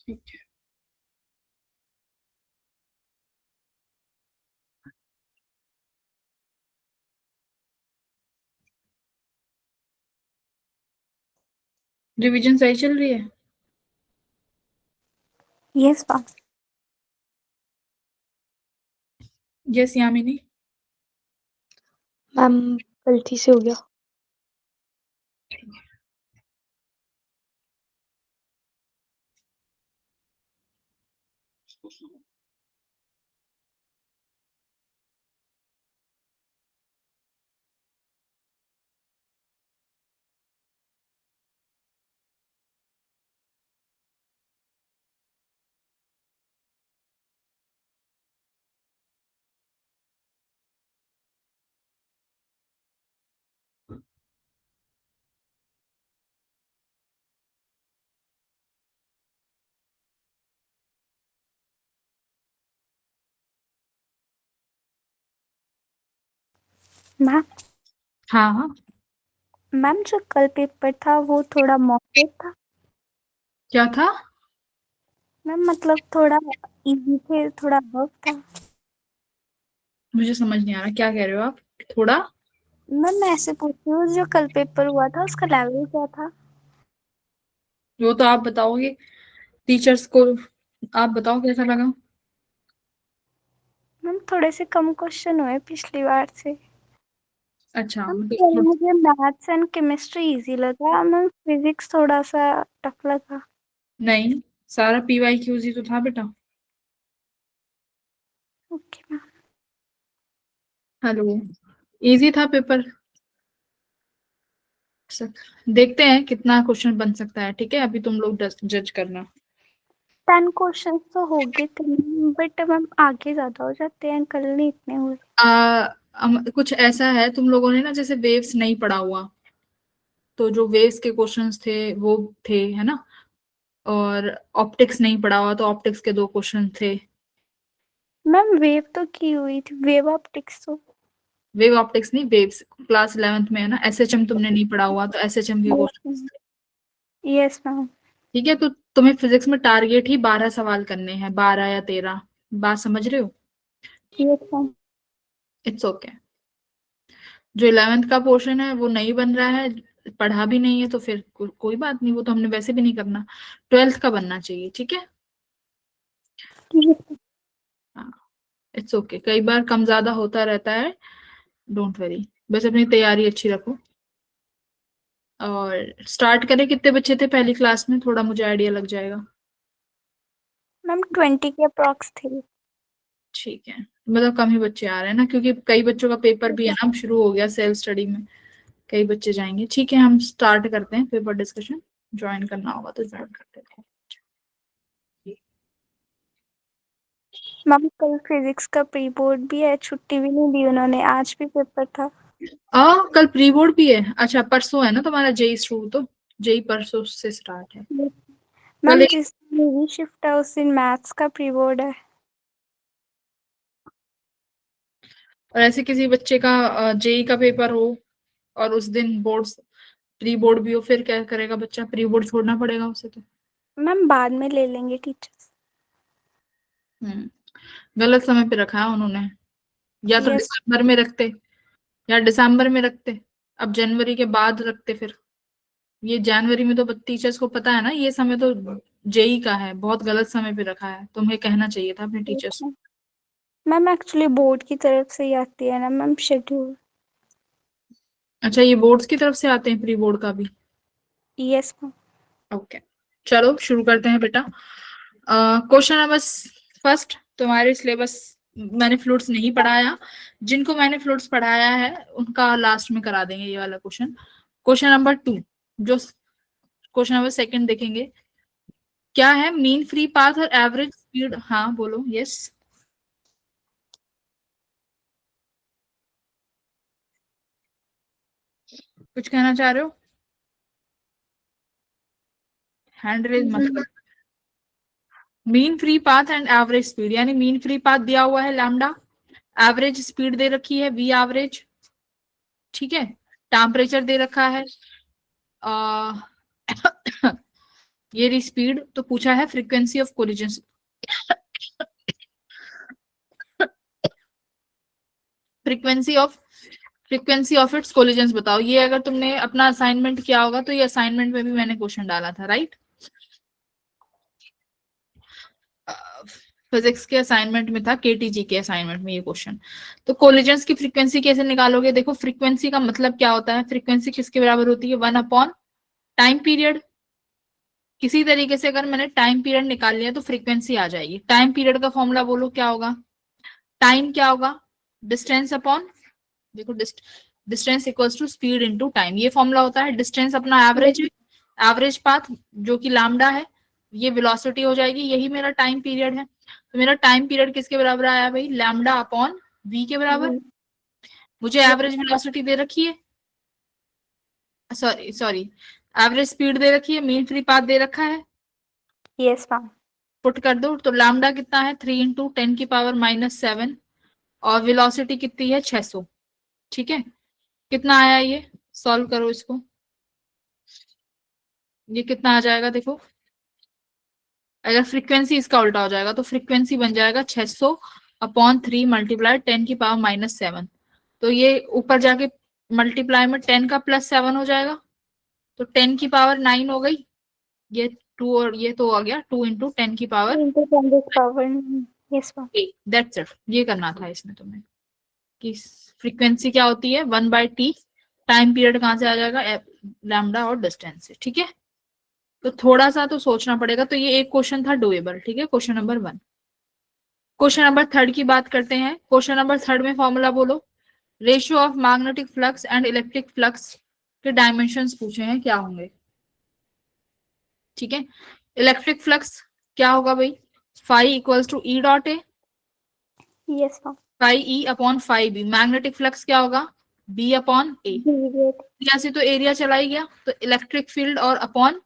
ठीक है। रिवीजन सही चल रही है? Yes ma'am. Yes Yamini. Ma'am गलती से हो गया। मैम हाँ हाँ। मैम जो कल पेपर था वो थोड़ा मॉडरेट था। क्या था? मैम मतलब थोड़ा इजी थे, थोड़ा वर्क था। मुझे समझ नहीं आ रहा क्या कह रहे हो आप। थोड़ा। मैम मैं ऐसे पूछ रही हूँ, जो कल पेपर हुआ था उसका लेवल क्या था? वो तो आप बताओगे टीचर्स को। आप बताओ कैसा लगा। मैम थोड़े से कम क्वेश्चन हुए पिछली बार से। अच्छा मैम मतलब कल मुझे मैथ्स एंड केमिस्ट्री इजी लगा, मैम फिजिक्स थोड़ा सा टफ लगा। नहीं, सारा PYQZ तो था बेटा। Okay ma'am. हेलो। इजी था पेपर। देखते हैं कितना क्वेश्चन बन सकता है, ठीक है? अभी तुम लोग जज करना। 10 क्वेश्चन तो हो गए कल, बट मैम आगे ज्यादा हो जाते हैं, कल नहीं इतने हुए। कुछ ऐसा है, तुम लोगों ने ना जैसे वेव्स नहीं पढ़ा हुआ, तो जो वेव्स के क्वेश्चंस थे वो थे, है ना? और ऑप्टिक्स नहीं पढ़ा हुआ तो ऑप्टिक्स के 2 क्वेश्चन थे। मैम वेव तो की हुई थी, वेव ऑप्टिक्स तो। वेव ऑप्टिक्स नहीं, वेव्स क्लास 11th में है ना। SHM तुमने नहीं पढ़ा हुआ तो SHM के क्वेश्चन थे। Yes ma'am. ठीक है, तो तुम्हें फिजिक्स में टारगेट ही 12 सवाल करने हैं, 12 या 13। बात समझ रहे हो? Yes ma'am. It's okay. जो 11th का पोर्शन है वो नहीं बन रहा है, पढ़ा भी नहीं है, तो फिर कोई बात नहीं, वो तो हमने वैसे भी नहीं करना। 12th का बनना चाहिए, ठीक है? हाँ, इट्स ओके, कई बार कम ज्यादा होता रहता है। Don't worry. बस अपनी तैयारी अच्छी रखो। और स्टार्ट करें, कितने बच्चे थे पहली क्लास में, थोड़ा मुझे आइडिया लग जाएगा। मैम 20 के अप्रॉक्स थे। ठीक है, मतलब कम ही बच्चे आ रहे हैं ना, क्योंकि कई बच्चों का पेपर भी है ना, अब शुरू हो गया सेल्फ स्टडी में। कई बच्चे जाएंगे। ठीक है, हम स्टार्ट करते हैं पेपर डिस्कशन। ज्वाइन करना होगा तो ज्वाइन करते हैं। मैम कल फिजिक्स का प्री बोर्ड भी है, छुट्टी भी नहीं दी उन्होंने, आज भी पेपर था। कल प्री बोर्ड भी है? अच्छा, परसों है ना तुम्हारा जेई शुरू, तो जेई परसों से स्टार्ट है। कल मैम जिस दिन मेरी शिफ्ट है उस दिन मैथ्स का प्री बोर्ड है। और ऐसे किसी बच्चे का जेई का पेपर हो और उस दिन बोर्ड प्री बोर्ड भी हो, फिर क्या करेगा बच्चा? प्री बोर्ड छोड़ना पड़ेगा उसे तो। मैम बाद में ले लेंगे टीचर्स। हम्म। गलत समय पे रखा है उन्होंने। या तो यस। दिसंबर में रखते, या दिसंबर में रखते, अब जनवरी के बाद रखते फिर। ये जनवरी में तो टीचर्स को पता है ना, ये समय तो जेई का है, बहुत गलत समय पे रखा है, तुम्हें कहना चाहिए था अपने टीचर्स। मैम एक्चुअली बोर्ड की तरफ से ही आती है ना मैम शेड्यूल। अच्छा, ये बोर्ड्स की तरफ से आते हैं प्री बोर्ड का भी? Yes ma'am. ओके, चलो शुरू करते हैं बेटा। Question number first. तुम्हारे सिलेबस मैंने फ्लूइड्स नहीं पढ़ाया। जिनको मैंने फ्लूइड्स पढ़ाया है उनका लास्ट में करा देंगे ये वाला क्वेश्चन। Question number 2। जो क्वेश्चन नंबर सेकंड देखेंगे, क्या है मीन फ्री पाथ और एवरेज स्पीड? हाँ बोलो, यस। कुछ कहना चाह रहे हो? हैंड रेज मत करो। Mean free path and average speed, यानी मीन फ्री पाथ दिया हुआ है लैम्डा, एवरेज स्पीड दे रखी है V एवरेज, ठीक है? टेम्परेचर दे रखा है ये रही स्पीड। तो पूछा है frequency of collision, frequency of its collision बताओ। ये अगर तुमने अपना असाइनमेंट किया होगा तो ये असाइनमेंट में भी मैंने क्वेश्चन डाला था, राइट? फिजिक्स के असाइनमेंट में था, केटीजी के असाइनमेंट में ये क्वेश्चन। तो कोलिजन्स की फ्रीक्वेंसी कैसे निकालोगे? देखो फ्रीक्वेंसी का मतलब क्या होता है, फ्रीक्वेंसी किसके बराबर होती है? 1 अपॉन टाइम पीरियड। किसी तरीके से अगर मैंने टाइम पीरियड निकाल लिया तो फ्रीक्वेंसी आ जाएगी। टाइम पीरियड का फॉर्मूला बोलो क्या होगा? टाइम क्या होगा? डिस्टेंस अपॉन, देखो distance equals to speed into time, ये फॉर्मूला होता है। डिस्टेंस अपना एवरेज है, एवरेज पाथ जो कि लैम्डा है, ये वेलोसिटी हो जाएगी, यही मेरा टाइम पीरियड है। तो मेरा टाइम पीरियड किसके बराबर आया भाई? लैम्डा अपॉन वी के बराबर। मुझे एवरेज वेलोसिटी दे रखी है, सॉरी सॉरी, एवरेज स्पीड दे रखी है, मीन फ्री पाथ दे रखा है। Yes ma'am. पुट कर दो तो लैम्डा कितना है? 3 × 10⁻⁻7 और वेलोसिटी कितनी है? 600। ठीक है, कितना आया ये? सॉल्व करो इसको, ये कितना आ जाएगा देखो। अगर फ्रीक्वेंसी इसका उल्टा हो जाएगा तो फ्रीक्वेंसी बन जाएगा 600/3 मल्टीप्लाई 10⁻⁻7। तो ये ऊपर जाके मल्टीप्लाई में 10 का +7 हो जाएगा, तो 10⁻9 हो गई। ये 2 और ये तो आ गया 2 × 10⁻8। into 10 to the power, yes ma'am. That's it. ये करना था इसमें तुम्हें कि फ्रीक्वेंसी क्या होती है? 1/t, टाइम पीरियड कहाँ से आ जाएगा? लैम्डा और डिस्टेंस से। ठीक है, तो थोड़ा सा तो सोचना पड़ेगा। तो ये एक क्वेश्चन था डुएबल, ठीक है, क्वेश्चन नंबर 1। क्वेश्चन नंबर 3 की बात करते हैं। क्वेश्चन नंबर 3 में फॉर्मूला बोलो। Ratio of magnetic flux and electric flux के डायमेंशंस पूछे हैं, क्या होंगे? ठीक है, इलेक्ट्रिक फ्लक्स क्या होगा भाई? Phi equals to E dot A, yes ma'am. Phi E upon phi B. Magnetic flux क्या होगा? B upon A. Divided. Area से तो एरिया चला ही गया, तो इलेक्ट्रिक फील्ड और अपॉन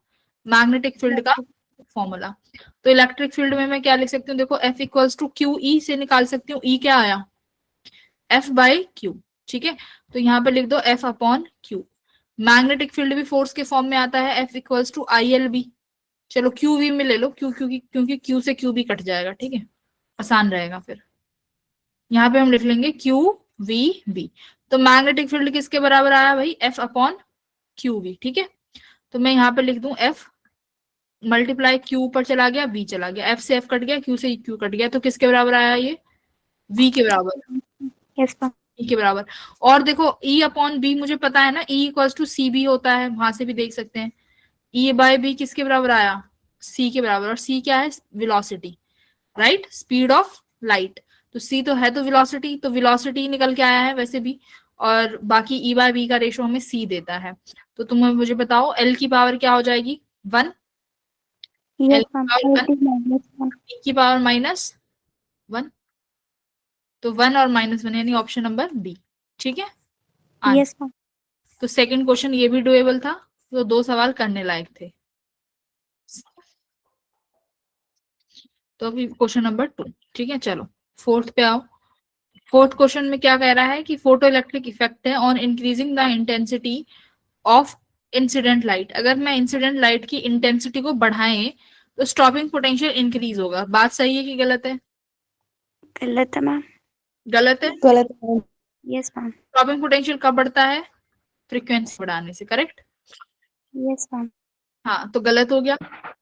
मैग्नेटिक फील्ड का फॉर्मूला। तो इलेक्ट्रिक फील्ड में मैं क्या लिख सकती हूँ? देखो F equals to Q E से निकाल सकती हूँ। ई क्या आया? F/Q। ठीक है, तो यहाँ पे लिख दो F upon Q। Magnetic field भी फोर्स के फॉर्म में आता है, F इक्वल्स टू ILB। चलो QV में ले लो, क्योंकि Q से QB कट जाएगा, ठीक है, आसान रहेगा फिर। यहाँ पे हम लिख लेंगे QVB। तो मैग्नेटिक फील्ड किसके बराबर आया भाई? F upon QV। ठीक है, तो मैं यहाँ पे लिख दूं F मल्टीप्लाई Q ऊपर चला गया, V चला गया, F से F कट गया, Q से Q कट गया, तो किसके बराबर आया ये? V के बराबर, यस मैम। E के बराबर। और देखो E अपॉन B मुझे पता है ना, E इक्वल्स टू CB होता है, वहां से भी देख सकते हैं। E/B किसके बराबर आया? C के बराबर। और C क्या है? Velocity, right, speed of light. तो C तो है, तो वेलोसिटी, तो वेलोसिटी निकल के आया है वैसे भी। और बाकी E/B का रेशो हमें C देता है। तो तुम मुझे बताओ L की पावर क्या हो जाएगी? 1। L यस की मैम। Power 1, 80 minus 1। E की पावर -1। तो 1 और -1 यानी ऑप्शन नंबर डी। ठीक है, यस आंसर। मैम। तो सेकंड क्वेश्चन ये भी डुएबल था, तो 2 सवाल करने लायक थे। तो अभी क्वेश्चन नंबर 2। ठीक है, चलो फोर्थ पे आओ। फोर्थ क्वेश्चन में क्या कह रहा है कि फोटो इलेक्ट्रिक इफेक्ट है on increasing the intensity of incident light. अगर मैं इंसिडेंट लाइट की इंटेंसिटी को बढ़ाएं तो स्टॉपिंग पोटेंशियल इंक्रीज होगा। बात सही है कि गलत है? गलत है मैम। गलत है। गलत है। Yes ma'am. स्टॉपिंग पोटेंशियल कब बढ़ता है? फ्रीक्वेंसी बढ़ाने से, करेक्ट। Yes ma'am. हाँ, तो गलत हो गया।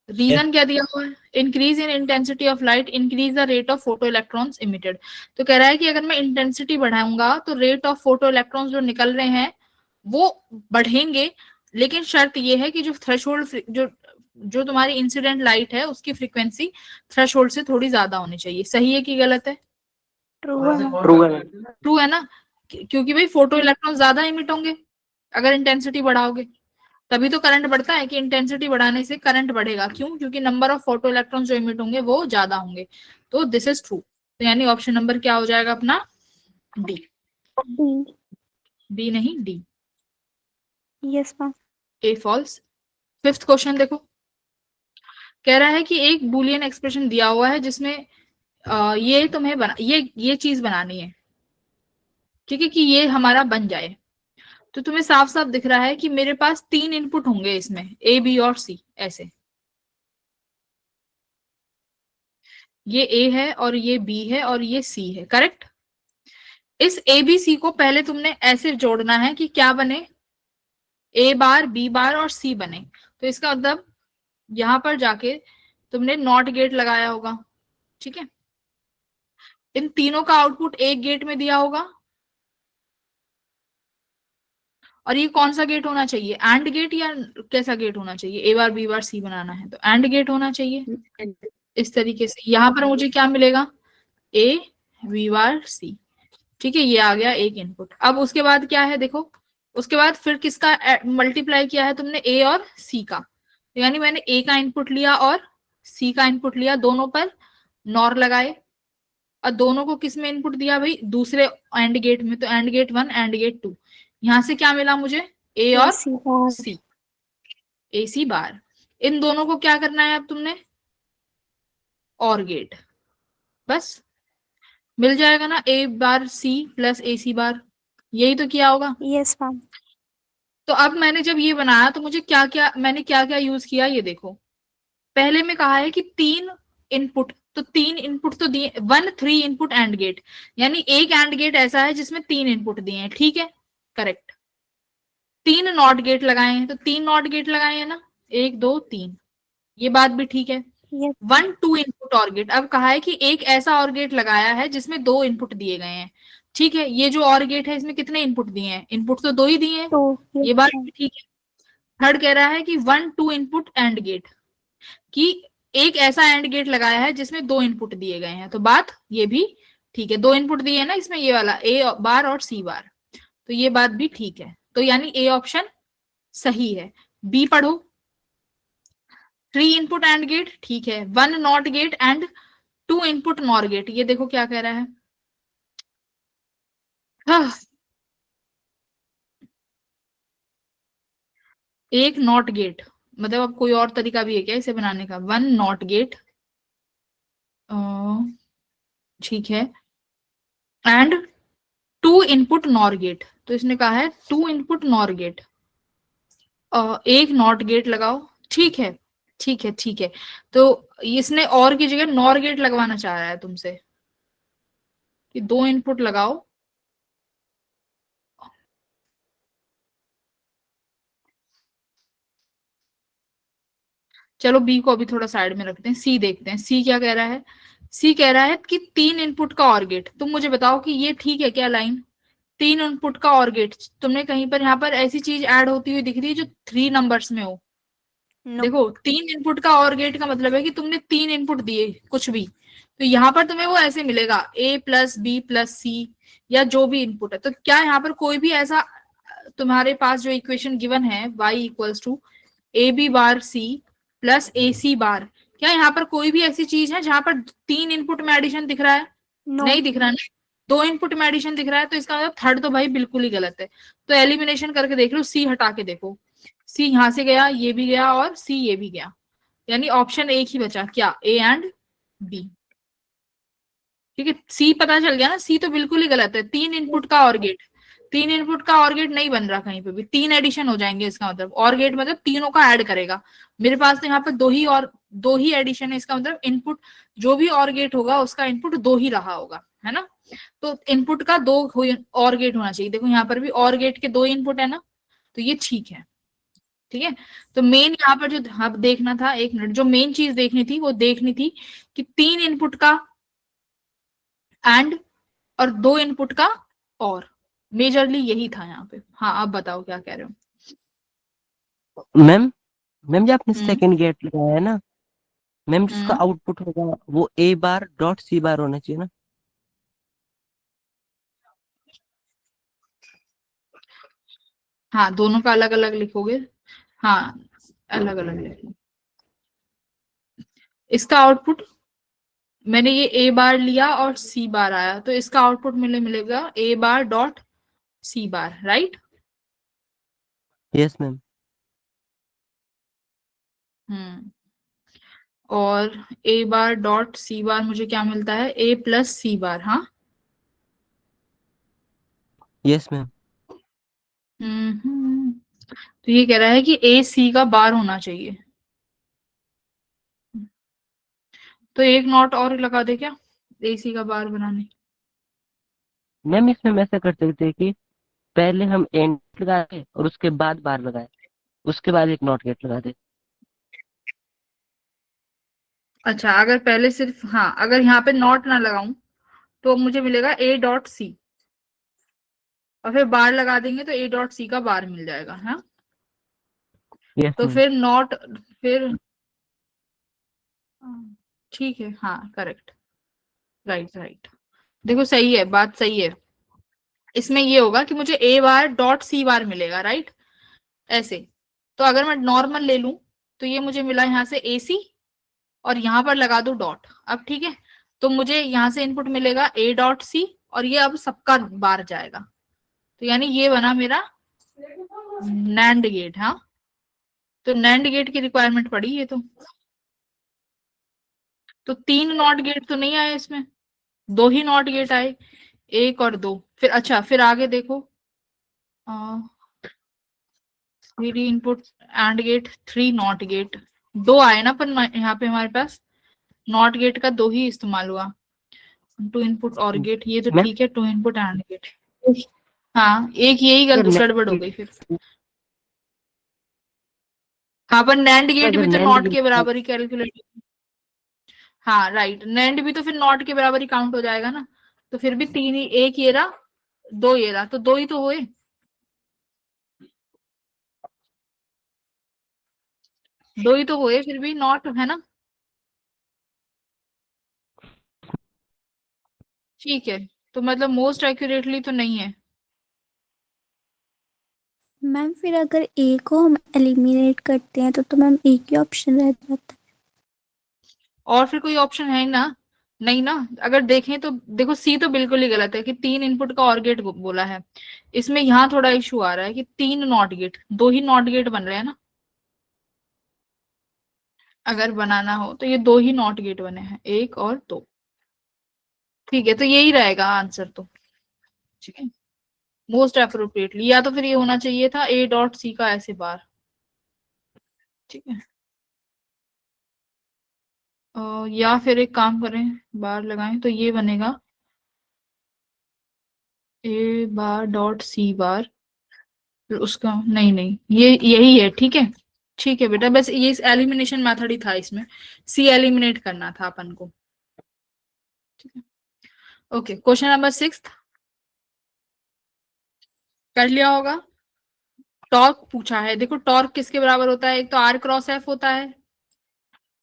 रीजन क्या दिया हुआ है? Increase in intensity of light increase the rate of photo electrons emitted. तो कह रहा है कि अगर मैं इंटेंसिटी बढ़ाऊंगा तो रेट ऑफ फोटो इलेक्ट्रॉन्स जो निकल रहे हैं वो बढ़ेंगे, लेकिन शर्त ये है कि जो थ्रेशोल्ड, जो तुम्हारी इंसिडेंट लाइट है उसकी फ्रीक्वेंसी थ्रेशोल्ड से थोड़ी ज्यादा होनी चाहिए। सही है कि गलत है? ट्रू है मैम। ट्रू है। ट्रू है ना, क्योंकि भाई फोटो इलेक्ट्रॉन ज्यादा इमिट होंगे अगर इंटेंसिटी बढ़ाओगे। तभी तो करंट बढ़ता है कि इंटेंसिटी बढ़ाने से करंट बढ़ेगा। क्यों? क्योंकि नंबर ऑफ फोटो इलेक्ट्रॉन जो इमिट होंगे वो ज्यादा होंगे। तो दिस इज ट्रू। तो यानी ऑप्शन नंबर क्या हो जाएगा अपना? डी। डी। बी नहीं, D. Yes ma'am. A false. Fifth question देखो, कह रहा है कि एक बुलियन एक्सप्रेशन दिया हुआ है जिसमें ये तुम्हें बना ये चीज बनानी है, ठीक है, कि ये हमारा बन जाए। तो तुम्हें साफ साफ दिख रहा है कि मेरे पास 3 इनपुट होंगे इसमें, A B और C ऐसे। ये ए है और ये बी है और ये सी है, करेक्ट। इस ए बी सी को पहले तुमने ऐसे जोड़ना है कि क्या बने, ए बार बी बार और सी बने। तो इसका मतलब यहां पर जाके तुमने नॉट गेट लगाया होगा, ठीक है। इन तीनों का आउटपुट एक गेट में दिया होगा, और ये कौन सा गेट होना चाहिए, एंड गेट या कैसा गेट होना चाहिए, ए बार बी बार सी बनाना है तो एंड गेट होना चाहिए। इस तरीके से यहां पर मुझे क्या मिलेगा, ए बी बार सी, ठीक है, ये आ गया एक इनपुट। अब उसके बाद क्या है देखो, उसके बाद फिर किसका मल्टीप्लाई किया है तुमने, ए और सी का। यानी मैंने ए का इनपुट लिया और सी का इनपुट लिया, दोनों पर नॉर लगाए, और दोनों को किस में इनपुट दिया भाई, दूसरे एंड गेट में। तो एंड गेट 1 एंड गेट 2, यहां से क्या मिला मुझे, ए और AC बार सी, ए सी बार। इन दोनों को क्या करना है अब तुमने, और गेट, बस मिल जाएगा ना, ए बार सी प्लस ए सी बार, यही तो किया होगा। Yes ma'am. तो अब मैंने जब ये बनाया तो मुझे क्या क्या, मैंने क्या क्या यूज किया ये देखो। पहले में कहा है कि तीन इनपुट, तो तीन इनपुट तो दिए, 1 3 इनपुट एंड गेट, यानी एक एंड गेट ऐसा है जिसमें तीन इनपुट दिए हैं, ठीक है, करेक्ट। तीन नॉट गेट लगाए हैं, तो तीन नॉट गेट लगाए हैं ना, 1 2 3, ये बात भी ठीक है। यस 1 2 इनपुट और गेट, अब कहा है कि एक ऐसा और गेट लगाया है जिसमें 2 इनपुट दिए गए हैं, ठीक है। ये जो और गेट है इसमें कितने इनपुट दिए हैं, इनपुट तो 2 ही दिए हैं, तो ये बात भी ठीक है। थर्ड कह रहा है कि 1 2 इनपुट एंड गेट, कि एक ऐसा एंड गेट लगाया है जिसमें 2 इनपुट दिए गए हैं, तो बात ये भी ठीक है। 2 इनपुट दिए हैं ना इसमें, ये वाला ए बार और सी बार, तो ये बात भी ठीक है। तो यानी ए ऑप्शन सही है। बी पढ़ो, 3 इनपुट एंड गेट, ठीक है, 1 not gate and 2 input nor gate, ये देखो क्या कह रहा है। हाँ, एक नॉट गेट, मतलब अब कोई और तरीका भी है क्या इसे बनाने का, 1 नॉट गेट, ठीक है, एंड 2 इनपुट नॉर गेट, तो इसने कहा है 2 इनपुट नॉर गेट, एक नॉट गेट लगाओ, ठीक है, ठीक है, ठीक है। तो इसने और की जगह नॉर गेट लगवाना चाह रहा है तुमसे, कि 2 इनपुट लगाओ, चलो बी को अभी थोड़ा साइड में रखते हैं, सी देखते हैं, सी क्या कह रहा है। सी कह रहा है कि 3 इनपुट का और गेट, तुम मुझे बताओ कि ये ठीक है क्या लाइन, 3 इनपुट का और गेट, तुमने कहीं पर यहाँ पर ऐसी चीज ऐड होती हुई दिख रही है जो 3 नंबर्स में हो। नो। देखो 3 इनपुट का और गेट का मतलब है कि तुमने 3 इनपुट दिए कुछ भी, तो यहाँ पर तुम्हें वो ऐसे मिलेगा ए प्लस बी प्लस सी, या जो भी इनपुट है। तो क्या यहाँ पर कोई भी ऐसा तुम्हारे पास जो इक्वेशन गिवन है y equals to A B bar C plus A C bar, क्या यहाँ पर कोई भी ऐसी चीज है जहां पर 3 इनपुट में एडिशन दिख रहा है, नो। नहीं दिख रहा ना, 2 इनपुट में एडिशन दिख रहा है, तो इसका मतलब थर्ड तो भाई बिल्कुल ही गलत है। तो एलिमिनेशन करके देख लो, सी हटा के देखो, सी यहां से गया, ये भी गया और सी ये भी गया, यानी ऑप्शन एक ही बचा, क्या, ए एंड बी, ठीक है। सी पता चल गया ना, सी तो बिल्कुल ही गलत है, 3 इनपुट का और गेट, 3 इनपुट का और गेट नहीं बन रहा कहीं पे भी, 3 एडिशन हो जाएंगे, इसका मतलब और गेट मतलब तीनों का ऐड करेगा। मेरे पास तो यहाँ पर दो ही एडिशन है, इसका मतलब इनपुट जो भी और गेट होगा उसका इनपुट 2 ही रहा होगा, है ना। तो इनपुट का 2 और गेट होना चाहिए, देखो यहाँ पर भी और गेट के 2 इनपुट है ना, तो ये ठीक है, ठीक है। तो मेन यहाँ पर जो अब देखना था, एक मिनट, जो मेन चीज देखनी थी वो देखनी थी कि 3 इनपुट का एंड और 2 इनपुट का और, मेजरली यही था यहाँ पे। हाँ आप बताओ क्या कह रहे हो। मैम मैम जो आपने हम्म सेकंड गेट लगाया है ना मैम, जिसका हम्म आउटपुट होगा वो ए बार डॉट सी बार होना चाहिए ना। हाँ दोनों का अलग अलग लिखोगे, हाँ अलग अलग लिखो। इसका आउटपुट मैंने ये ए बार लिया और सी बार आया, तो इसका आउटपुट मिलेगा A bar dot C bar, right. Yes ma'am. Hmm और ए बार डॉट सी बार मुझे क्या मिलता है, ए प्लस सी बार, हाँ। Yes ma'am. तो ये कह रहा है कि ए सी का बार होना चाहिए, तो एक नॉट और लगा दे क्या AC का बार बनाने? मैम इसमें हम ऐसा कर सकते हैं कि पहले हम एंड लगाए और उसके बाद बार लगाए, उसके बाद एक नॉट गेट लगा दे। अच्छा, अगर पहले सिर्फ, हाँ, अगर यहाँ पे नॉट ना लगाऊं तो मुझे मिलेगा A.C, और फिर बार लगा देंगे तो A.C का बार मिल जाएगा, हाँ। यस तो मैम। फिर नॉट, फिर ठीक है, हाँ, करेक्ट, राइट राइट। देखो सही है, बात सही है। इसमें ये होगा कि मुझे A.C मिलेगा, राइट, ऐसे। तो अगर मैं नॉर्मल ले लूं तो ये मुझे मिला यहाँ से AC, और यहाँ पर लगा दो डॉट। अब ठीक है, तो मुझे यहाँ से इनपुट मिलेगा A.C, और ये अब सबका बार जाएगा। तो यानी ये बना मेरा नैंड गेट, हाँ। तो नैंड गेट की रिक्वायरमेंट पड़ी ये तो 3 नॉट गेट तो नहीं आए इसमें, 2 ही नॉट गेट आए, 1 और 2। फिर अच्छा, फिर आगे देखो, 3 input and gate, 3 not gate, 2 आए ना, पर यहाँ पे हमारे पास नॉट गेट का 2 ही इस्तेमाल हुआ। 2 इनपुट और गेट, ये तो मैम ठीक है, 2 इनपुट एंड गेट। हाँ, एक यही अगर गड़बड़ हो नैंड गई फिर। हाँ, पर नैंड गेट अगर भी तो नैंड नॉट के गेट बराबर ही कैलकुलेट, हाँ राइट, नैंड भी तो फिर नॉट के बराबर ही काउंट हो जाएगा ना। तो फिर भी 3 ही, एक ये रहा, 2 ये रहा, तो 2 ही तो हुए, 2 ही तो हुए, फिर भी नॉट है ना। ठीक है, तो मतलब मोस्ट एक्यूरेटली तो नहीं है। मैम फिर अगर ए को हम एलिमिनेट करते हैं तो मैम एक ही ऑप्शन रह जाता है। और फिर कोई ऑप्शन है ना, नहीं ना। अगर देखें तो देखो, सी तो बिल्कुल ही गलत है कि 3 इनपुट का और गेट बोला है। इसमें यहाँ थोड़ा इशू आ रहा है कि 3 not gate, 2 he not gate बन रहे हैं ना। अगर बनाना हो तो ये 2 ही नॉट गेट बने हैं, 1 और 2। ठीक है, तो यही रहेगा आंसर तो। ठीक है, मोस्ट अप्रोप्रिएटली, या तो फिर ये होना चाहिए था A.C का ऐसे बार। ठीक है, या फिर एक काम करें, बार लगाएं तो ये बनेगा A.C फिर उसका, नहीं नहीं, ये यही है, ठीक है। ठीक है बेटा, बस ये एलिमिनेशन मेथड ही था इसमें, सी एलिमिनेट करना था अपन को। ठीक है, ओके, क्वेश्चन नंबर 6 कर लिया होगा। टॉर्क पूछा है, देखो टॉर्क किसके बराबर होता है, एक तो R×F होता है,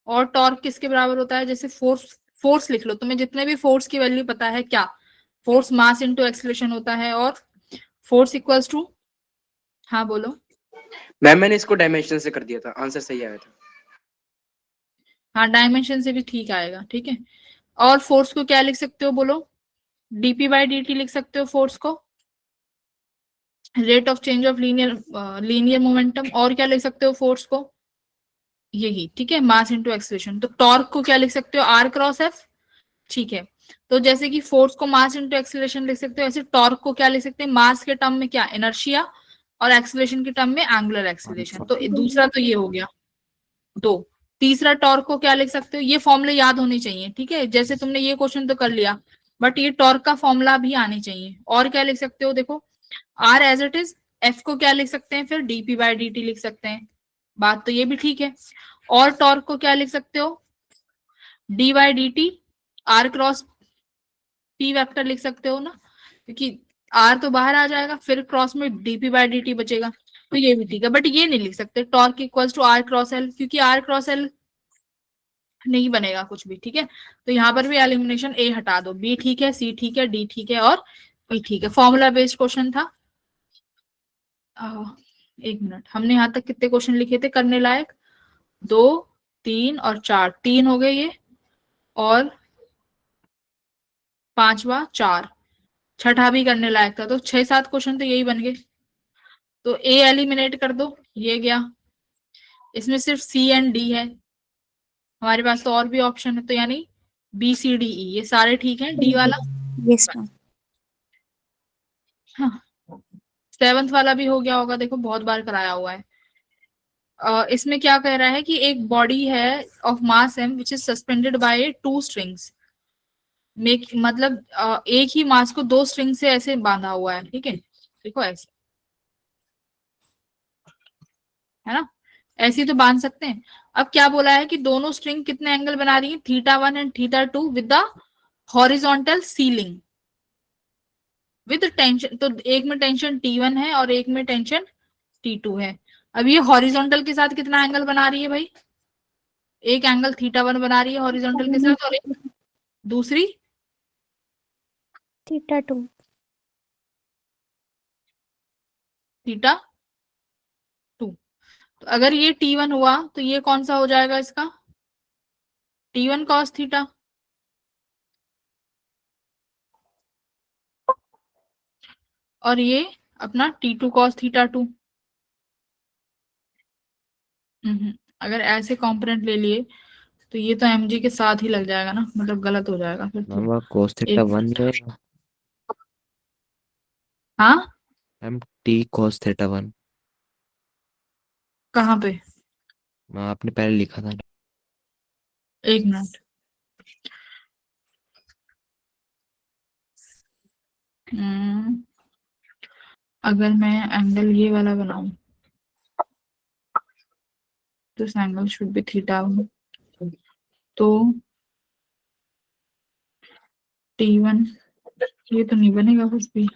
और टॉर्क किसके बराबर होता है, जैसे फोर्स, फोर्स लिख लो, तुम्हें जितने भी फोर्स की वैल्यू पता है, क्या फोर्स मास इनटू एक्सीलरेशन होता है, और फोर्स इक्वल्स टू, हाँ बोलो। मैम मैंने इसको डायमेंशन से कर दिया था, आंसर सही आया था। हाँ, डायमेंशन से भी ठीक आएगा, ठीक है। और फोर्स को क्या लिख सकते हो, बोलो। dp/dt लिख सकते हो फोर्स को, rate of change of linear momentum. और क्या लिख सकते हो फोर्स को, यही, ठीक है, मास इनटू एक्सीलरेशन। तो टॉर्क को क्या लिख सकते हो, R×F। ठीक है, तो जैसे कि फोर्स को मास इनटू एक्सीलरेशन लिख सकते हो, ऐसे टॉर्क को क्या लिख सकते हैं, मास के टर्म में क्या, इनर्शिया, और एक्सीलरेशन के टर्म में एंगुलर एक्सीलरेशन। तो दूसरा तो ये हो गया 2। तीसरा टॉर्क को क्या लिख सकते हो, ये फॉर्मूले याद होने चाहिए, ठीक है। जैसे तुमने ये क्वेश्चन तो कर लिया, बट ये टॉर्क का फॉर्मूला भी आने चाहिए। और क्या लिख सकते हो, देखो R as it is, F को क्या लिख सकते हैं, फिर dp/dt लिख सकते हैं। बात तो ये भी ठीक है। और टॉर्क को क्या लिख सकते हो, d/dt R×P वेक्टर लिख सकते हो ना, क्योंकि R तो बाहर आ जाएगा, फिर क्रॉस में dp/dt बचेगा। तो ये भी ठीक है, बट ये नहीं लिख सकते टॉर्क इक्वल्स टू R×L, क्योंकि R×L नहीं बनेगा कुछ भी, ठीक है। तो यहाँ पर भी एलिमिनेशन, ए हटा दो, बी ठीक है, सी ठीक है, डी ठीक है, और बी ठीक है। फॉर्मूला बेस्ड क्वेश्चन था। एक मिनट, हमने यहाँ तक कितने क्वेश्चन लिखे थे करने लायक, 2, 3 और 4, 3 हो गए ये, और पांचवा 4, छठा भी करने लायक था, तो 6-7 क्वेश्चन तो यही बन गए। तो ए एलिमिनेट कर दो, ये गया। इसमें सिर्फ सी एंड डी है, हमारे पास तो और भी ऑप्शन है, तो यानी B C D E ये सारे ठीक है, डी वाला। Yes ma'am. हाँ, 7th वाला भी हो गया होगा, देखो बहुत बार कराया हुआ है। इसमें क्या कह रहा है कि एक बॉडी है of mass m which is suspended bye 2 strings. Make मतलब एक ही मास को 2 स्ट्रिंग से ऐसे बांधा हुआ है, ठीक है, देखो ऐसे, है ना, ऐसे ही तो बांध सकते हैं। अब क्या बोला है कि दोनों स्ट्रिंग कितने एंगल बना रही है, θ1 and θ2 with the horizontal ceiling with tension. तो एक में टेंशन T1 है और एक में टेंशन T2 है। अब ये हॉरिजॉन्टल के साथ कितना एंगल बना रही है भाई, एक एंगल θ1 बना रही है हॉरिजॉन्टल के साथ, और एक दूसरी θ2। θ2। तो अगर ये T1 हुआ तो ये कौन सा हो जाएगा इसका, T1 cos थीटा, और ये अपना T2 cos θ2। अगर ऐसे कंपोनेंट ले लिए तो ये तो mg के साथ ही लग जाएगा ना, मतलब गलत हो जाएगा फिर तो। मैम cos थीटा एक 1 रहेगा। हाँ, मैम t cos थीटा 1 कहाँ पे, आपने पहले लिखा था। एक मिनट। हम्म, अगर मैं एंगल ये वाला बनाऊं तो एंगल शुड बी θ1, तो T1, ये तो नहीं बनेगा कुछ भी।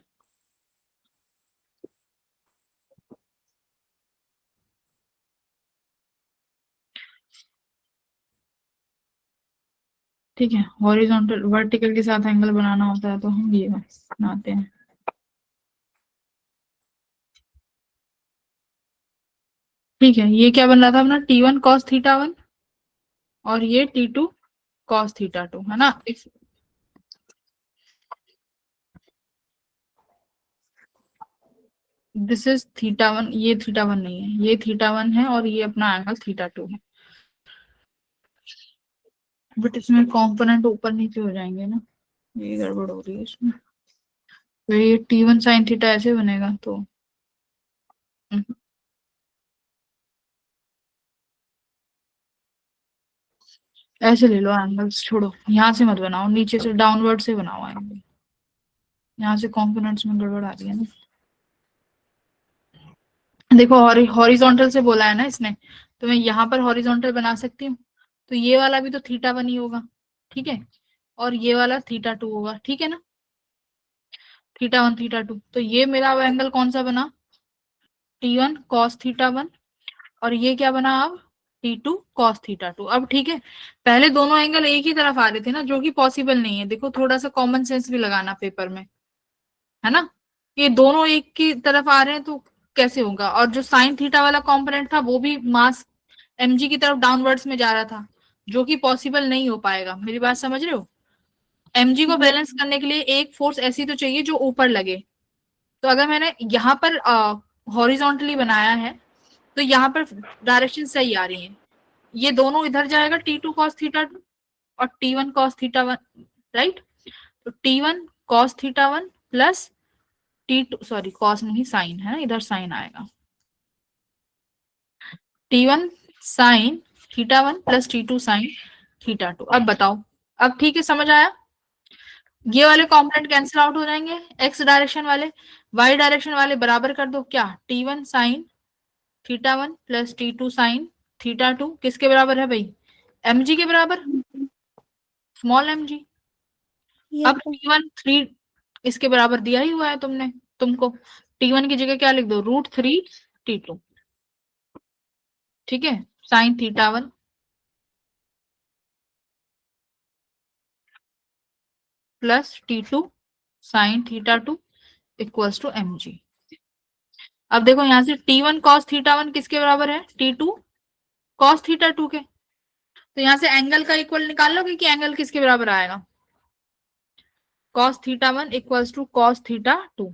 ठीक है, हॉरिजॉन्टल वर्टिकल के साथ एंगल बनाना होता है तो हम ये बनाते हैं। ठीक है, ये क्या बन रहा था अपना T1 cos θ1 और ये T2 cos θ2, है ना। दिस इज θ1, ये θ1 नहीं है, ये θ1 है और ये अपना एंगल θ2 है, बट इसमें कंपोनेंट ऊपर नीचे हो जाएंगे ना, ये गड़बड़ हो रही है इसमें। तो ये T1 sin θ ऐसे बनेगा, तो ऐसे ले लो एंगल्स, छोड़ो यहाँ से मत बनाओ, नीचे से डाउनवर्ड से बनाओ एंगल, यहाँ से कंपोनेंट्स में गड़बड़ आ रही है ना। देखो हॉरिजॉन्टल से बोला है ना इसने, तो मैं यहाँ पर हॉरिजॉन्टल बना सकती हूँ, तो ये वाला भी तो θ1 ही होगा, ठीक है, और ये वाला θ2 होगा, ठीक है ना, θ1 θ2। तो ये मेरा अब एंगल कौन सा बना, T1 cos θ1, और ये क्या बना अब T2 cos θ2। अब ठीक है, पहले दोनों एंगल एक ही तरफ आ रहे थे ना, जो कि पॉसिबल नहीं है। देखो थोड़ा सा कॉमन सेंस भी लगाना पेपर में, है ना, ये दोनों एक की तरफ आ रहे हैं तो कैसे होगा। और जो साइन थीटा वाला कंपोनेंट था वो भी मास mg की तरफ डाउनवर्ड्स में जा रहा था, जो कि पॉसिबल नहीं हो पाएगा। मेरी बात समझ रहे हो, mg को बैलेंस करने के लिए एक फोर्स ऐसी तो चाहिए जो ऊपर लगे। तो अगर मैंने यहाँ पर हॉरिजॉन्टली बनाया है तो यहाँ पर डायरेक्शन सही आ रही है, ये दोनों इधर जाएगा T2 cos θ2 और T1 cos θ1, राइट। तो T1 cos θ1 plus T2, sorry cos नहीं साइन है ना, इधर साइन आएगा, T1 sign θ1 plus T2 sine θ2। अब बताओ, अब ठीक है, समझ आया। ये वाले कॉम्पोनेंट कैंसिल आउट हो जाएंगे, एक्स डायरेक्शन वाले, वाई डायरेक्शन वाले बराबर कर दो, क्या T1 sign θ1 plus T2 sine θ2 किसके बराबर है भाई, mg के बराबर, स्मॉल mg। अब T1 3 इसके बराबर दिया ही हुआ है तुमने, तुमको T1 की जगह क्या लिख दो, √3 T2, ठीक है, sine θ1 plus T2 sine θ2 equals to mg। अब देखो यहाँ से T1 cos θ1 किसके बराबर है, T2 cos θ2 के। तो यहाँ से एंगल का इक्वल निकाल लोगे कि एंगल किसके बराबर आएगा, cos θ1 इक्वल्स टू cos θ2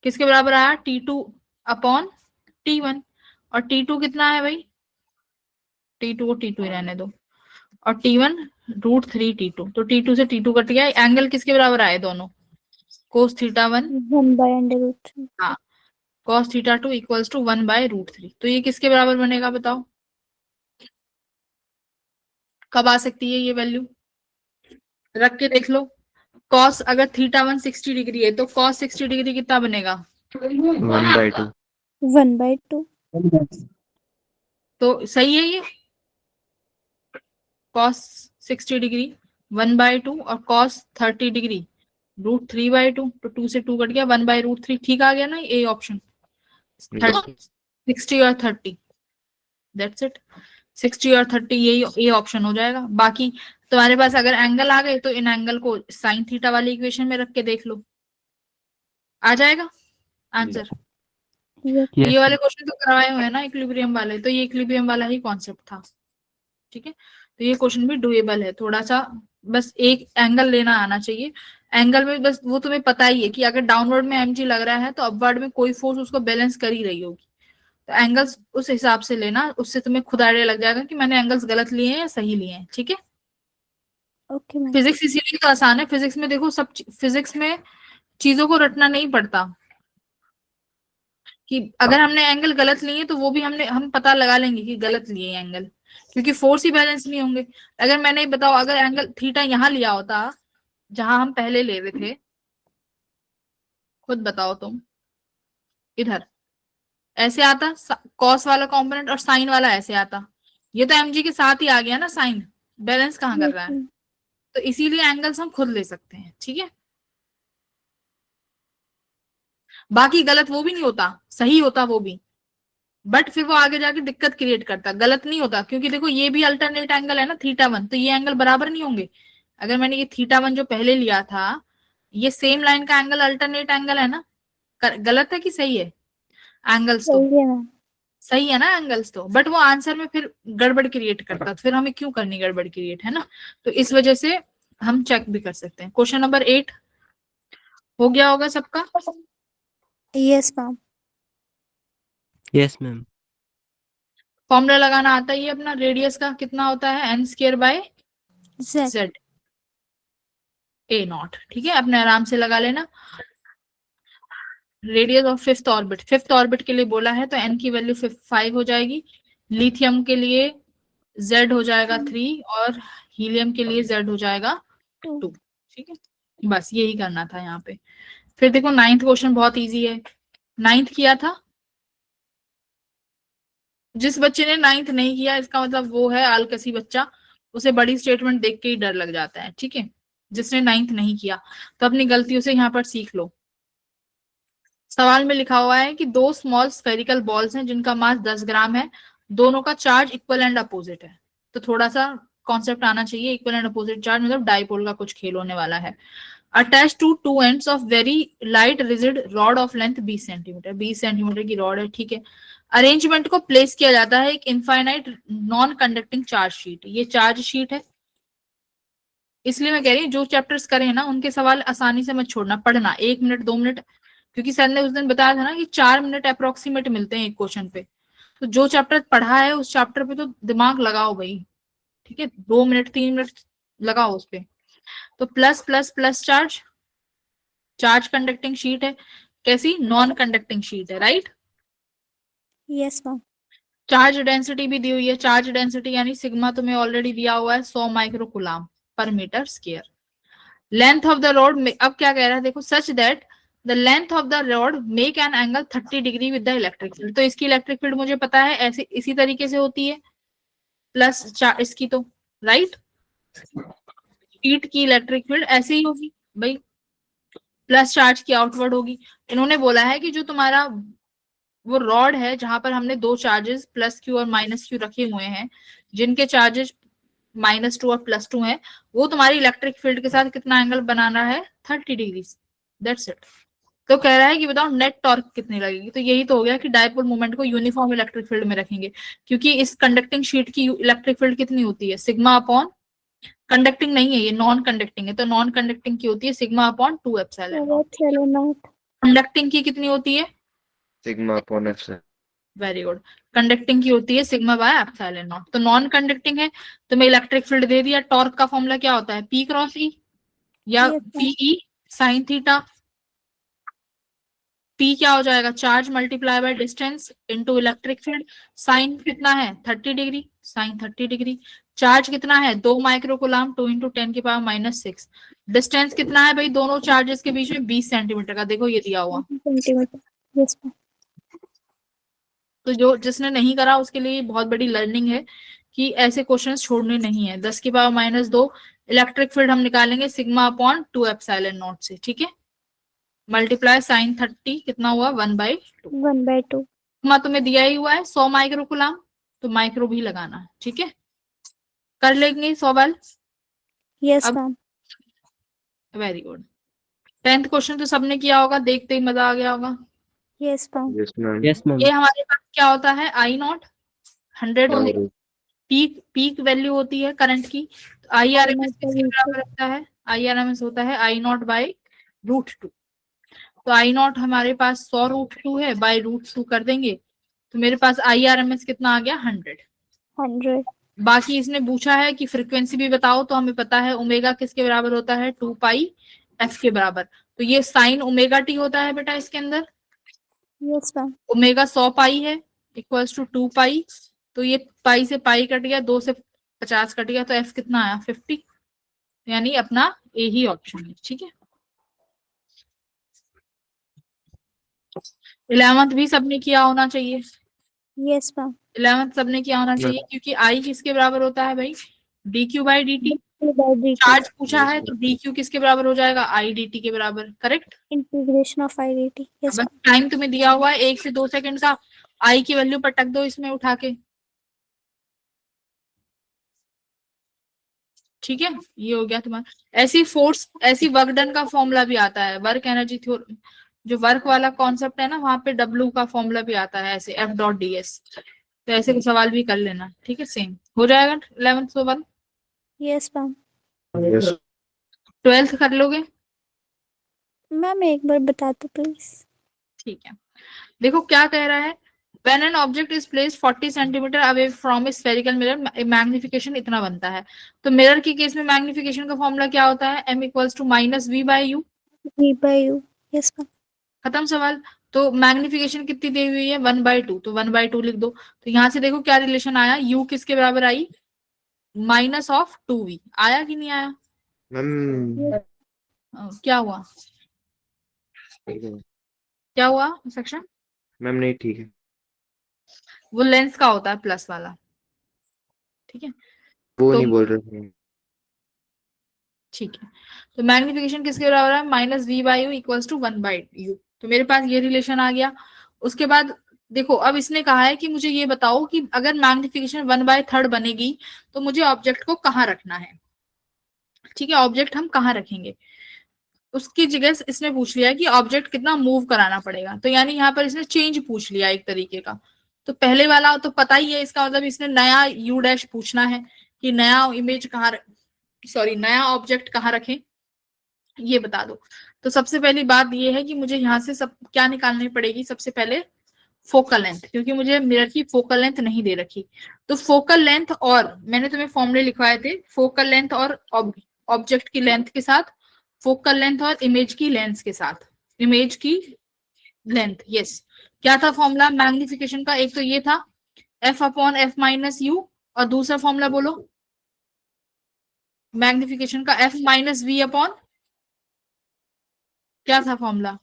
किसके बराबर आया, T2 अपॉन T1, और T2 कितना है भाई, T2 को T2 ही रहने दो, और T1 √3 T2, तो T2 से T2 कट गया, एंगल किसके बराबर आए दोनों, cos θ1, 1/√3। हाँ cos थीटा 2 इक्वल्स टू 1/√3। तो ये किसके बराबर बनेगा बताओ, कब आ सकती है ये वैल्यू, रख के देख लो। cos अगर थीटा 1 60 डिग्री है तो cos 60 डिग्री कितना बनेगा, 1/2। 1/2। तो सही है ये, cos 60 डिग्री 1/2 और cos 30 डिग्री √3/2, तो 2 से 2 कट गया, 1/√3 ठीक आ गया ना ये ऑप्शन। 60 और 30, दैट्स इट। 60 और 30 ये ऑप्शन हो जाएगा। बाकी तुम्हारे पास अगर एंगल आ गए तो इन एंगल को साइन थीटा वाली इक्वेशन में रख के देख लो, आ जाएगा आंसर। Yes. ये वाले क्वेश्चन तो करवाए हुए हैं ना इक्विलिब्रियम वाले, तो ये इक्विलिब्रियम वाला ही कॉन्सेप्ट था, ठीक है। तो ये क्वेश्चन भी डुएबल है, थोड़ा सा बस एक एंगल लेना आना चाहिए। एंगल में बस वो तुम्हें पता ही है कि अगर डाउनवर्ड में mg लग रहा है तो अपवर्ड में कोई फोर्स उसको बैलेंस कर ही रही होगी, तो एंगल्स उस हिसाब से लेना, उससे तुम्हें खुद आइडिया लग जाएगा कि मैंने एंगल्स गलत लिए हैं या सही लिए हैं, ठीक है। Okay ma'am. फिजिक्स इसीलिए तो आसान है, फिजिक्स में देखो सब फिजिक्स में चीजों को रटना नहीं पड़ता, कि अगर हमने एंगल गलत लिए तो वो भी हम पता लगा लेंगे कि गलत लिए एंगल, क्योंकि फोर्स ही बैलेंस नहीं होंगे। अगर मैंने बताओ अगर एंगल थीटा यहाँ लिया होता जहां हम पहले ले रहे थे, खुद बताओ तुम, इधर ऐसे आता कॉस वाला कंपोनेंट और साइन वाला ऐसे आता, ये तो mg के साथ ही आ गया ना, साइन बैलेंस कहाँ कर रहा है, तो इसीलिए एंगल्स हम खुद ले सकते हैं, ठीक है। बाकी गलत वो भी नहीं होता, सही होता वो भी, बट फिर वो आगे जाके दिक्कत क्रिएट करता, गलत नहीं होता, क्योंकि देखो ये भी अल्टरनेट एंगल है ना थीटा 1, तो ये एंगल बराबर नहीं होंगे। अगर मैंने ये थीटा 1 जो पहले लिया था, ये सेम लाइन का एंगल अल्टरनेट एंगल है ना, गलत है कि सही है एंगल्स, तो सही है मैम। सही है ना एंगल्स तो, बट वो आंसर में फिर गड़बड़ क्रिएट करता, तो फिर हमें क्यों करनी गड़बड़ क्रिएट, है ना। तो इस वजह से हम चेक भी कर सकते हैं। क्वेश्चन नंबर 8 हो गया होगा सबका। Yes ma'am. Yes ma'am. Formula लगाना आता ही है अपना, रेडियस का कितना होता है n² Z। z a0, ठीक है, अपने आराम से लगा लेना। Radius of fifth orbit, fifth orbit के लिए बोला है तो n की वैल्यू 5 हो जाएगी, लिथियम के लिए z हो जाएगा 3 और हीलियम के लिए z हो जाएगा 2, ठीक है। बस यही करना था यहाँ पे। फिर देखो 9th क्वेश्चन बहुत इजी है, 9th किया था, जिस बच्चे ने 9th नहीं किया इसका मतलब वो है आलकसी बच्चा, उसे बड़ी स्टेटमेंट देख के ही डर लग जाता है, ठीक है। जिसने 9th नहीं किया तो अपनी गलतियों से यहाँ पर सीख लो। सवाल में लिखा हुआ है कि दो स्मॉल स्फेरिकल बॉल्स हैं जिनका मास 10 ग्राम है, दोनों का चार्ज इक्वल एंड अपोजिट है, तो थोड़ा सा कॉन्सेप्ट आना चाहिए, इक्वल एंड अपोजिट चार्ज मतलब डाइपोल का कुछ खेल होने वाला है। Attach to two ends of very light rigid rod of length 20 centimetre, 20 centimetre की रॉड है, ठीक है। अरेंजमेंट को प्लेस किया जाता है एक infinite non conducting charge sheet, ये चार्ज शीट है, इसलिए मैं कह रही हूँ जो चैप्टर्स करें ना उनके सवाल आसानी से मत छोड़ना, पढ़ना 1 मिनट 2 मिनट, क्योंकि सर ने उस दिन बताया था ना कि 4 मिनट अप्रोक्सीमेट मिलते हैं एक क्वेश्चन पे, तो जो चैप्टर पढ़ा है उस चैप्टर पे तो दिमाग लगाओ भाई, ठीक है, 2 मिनट 3 मिनट लगाओ उस पे। तो plus plus plus charge, charge conducting sheet है, कैसी, नॉन कंडक्टिंग शीट है, right. Yes ma'am. Charge density भी दी हुई है, चार्ज डेंसिटी यानी सिग्मा तुम्हें ऑलरेडी दिया हुआ है 100 microcoulomb per metre square. Length of the rod में अब क्या कह रहा है देखो, such that the length of the rod make an angle 30 degree with the electric field, तो इसकी इलेक्ट्रिक फील्ड मुझे पता है ऐसे इसी तरीके से होती है, प्लस इसकी तो राइट, शीट की इलेक्ट्रिक फील्ड ऐसे ही होगी भाई, प्लस चार्ज की आउटवर्ड होगी। इन्होंने बोला है कि जो तुम्हारा वो रॉड है जहां पर हमने दो चार्जेस प्लस क्यू और माइनस क्यू रखे हुए हैं, जिनके चार्जेस -2 और +2 है, वो तुम्हारी इलेक्ट्रिक फील्ड के साथ कितना एंगल बनाना है 30 डिग्री, दैट्स इट। तो कह रहा है कि बताओ नेट टॉर्क कितनी लगेगी, तो यही तो हो गया कि डायपोल मोमेंट को यूनिफॉर्म इलेक्ट्रिक फील्ड में रखेंगे, क्योंकि इस कंडक्टिंग शीट की इलेक्ट्रिक फील्ड कितनी होती है सिग्मा अपॉन, कंडक्टिंग नहीं है ये, नॉन कंडक्टिंग है, तो नॉन कंडक्टिंग की होती है सिग्मा अपॉन 2 एप्सिलॉन नॉट। चलो नोट। कंडक्टिंग की कितनी होती है, sigma upon epsilon. Very good, conducting की होती है सिग्मा बाय एप्सिलॉन नॉट। तो नॉन कंडक्टिंग है तो मैं इलेक्ट्रिक फील्ड दे दिया, टॉर्क का फॉर्मूला क्या होता है P क्रॉस E या Yes, ma'am. PE sine theta, P क्या हो जाएगा, charge multiply by distance into electric field. Sine कितना है 30 डिग्री, साइन 30 डिग्री। चार्ज कितना है 2 माइक्रोकूलम, 2 इंटू 10 की पावर -6। डिस्टेंस कितना है भाई दोनों चार्जेस के बीच में, 20 सेंटीमीटर का, देखो ये दिया हुआ। सेंटीमीटर। Yes ma'am. तो जो जिसने नहीं करा उसके लिए बहुत बड़ी लर्निंग है कि ऐसे क्वेश्चंस छोड़ने नहीं है। 10 की पावर -2 इलेक्ट्रिक फील्ड हम निकालेंगे सिग्मा अपॉन 2 एप्सिलॉन नॉट से, ठीक है। मल्टीप्लाई साइन 30 कितना हुआ 1/2। 1/2। सिग्मा तुम्हें दिया ही हुआ है 100 माइक्रोकूलम, तो माइक्रो भी लगाना है, ठीक है। कर लेंगे 100 बार। यस अब ma'am. Very good. 10th question तो सबने किया होगा, देखते ही मजा आ गया होगा। Yes ma'am. Yes, ma'am. Yes ma'am. ये हमारे पास क्या होता है I0 100 और पीक वैल्यू होती है करंट की। तो IRMS का किसके बराबर होता है, IRMS होता है I0 बाई √2। तो I0 हमारे पास 100 √2 है, बाई √2 कर देंगे तो मेरे पास IRMS कितना आ गया 100। 100। बाकी इसने पूछा है कि फ्रीक्वेंसी भी बताओ, तो हमें पता है ओमेगा किसके बराबर होता है 2 पाई f के बराबर। तो ये साइन ओमेगा टी होता है बेटा इसके अंदर। Yes ma'am. ओमेगा 100 पाई है इक्वल्स टू 2 पाई, तो ये पाई से पाई कट गया, 2 से 50 कट गया, तो f कितना आया 50। यानी अपना ए ही ऑप्शन है, ठीक है। 11th भी सबने किया होना चाहिए, यस मैम। 11th सबने किया होना चाहिए, क्योंकि आई किसके बराबर होता है भाई dq by dt। dt। Charge पूछा है तो dq किसके बराबर हो जाएगा आई dt के बराबर, correct. Integration of i dt। Yes बस टाइम तुम्हें दिया हुआ है 1 से 2 सेकंड का, आई की वैल्यू पटक दो इसमें उठा के, ठीक है। ये हो गया तुम्हारा। ऐसी फोर्स ऐसी वर्क डन का फॉर्मूला भी आता है, वर्क एनर्जी थ्योरी, जो वर्क वाला कॉन्सेप्ट है ना, वहां पे W का फॉर्मूला भी आता है ऐसे F.ds। तो ऐसे को सवाल भी कर लेना, ठीक है। सेम हो जाएगा 11th से 1। Yes ma'am. yes, 12th कर लोगे, मैम एक बार बता दो प्लीज। ठीक है। देखो क्या कह रहा है, when an object is placed 40 centimetre away from a spherical mirror, magnification इतना बनता है। तो मिरर के केस में मैग्निफिकेशन का फॉर्मूला क्या होता है, m equals to -v/u। v/u। Yes ma'am. खत्म सवाल। तो मैग्निफिकेशन कितनी दी हुई है 1/2, तो 1/2 लिख दो। तो यहाँ से देखो क्या रिलेशन आया, u किसके बराबर आई -2v। आया कि नहीं आया, ma'am. क्या हुआ, क्या हुआ सेक्शन। मैम नहीं ठीक है, वो लेंस का होता है प्लस वाला, ठीक है। वो तो नहीं बोल रहे थे। ठीक है, तो मैग्निफिकेशन किसके बराबर है -v/u इक्वल्स टू 1/u। तो मेरे पास ये रिलेशन आ गया। उसके बाद देखो अब इसने कहा है कि मुझे ये बताओ कि अगर मैग्निफिकेशन 1/3 बनेगी तो मुझे ऑब्जेक्ट को कहाँ रखना है, ठीक है। ऑब्जेक्ट हम कहाँ रखेंगे, उसकी जगह इसने पूछ लिया कि ऑब्जेक्ट कितना मूव कराना पड़ेगा। तो यानी यहाँ पर इसने चेंज पूछ लिया एक तरीके का। तो पहले वाला तो पता ही है, इसका मतलब इसने नया u' पूछना है कि नया इमेज कहाँ, सॉरी नया ऑब्जेक्ट कहाँ रखें, ये बता दो। तो सबसे पहली बात ये है कि मुझे यहाँ से सब क्या निकालनी पड़ेगी, सबसे पहले फोकल लेंथ, क्योंकि मुझे मिरर की फोकल लेंथ नहीं दे रखी। तो फोकल लेंथ, और मैंने तुम्हें फॉर्मूले लिखवाए थे, फोकल लेंथ और ऑब्जेक्ट की लेंथ के साथ, फोकल लेंथ और इमेज की लेंथ के साथ, इमेज की लेंथ, यस। क्या था फॉर्मूला मैग्निफिकेशन का, एक तो ये था f/f - u, और दूसरा फॉर्मूला बोलो मैग्निफिकेशन का f - v अपॉन, क्या था फॉर्मूला,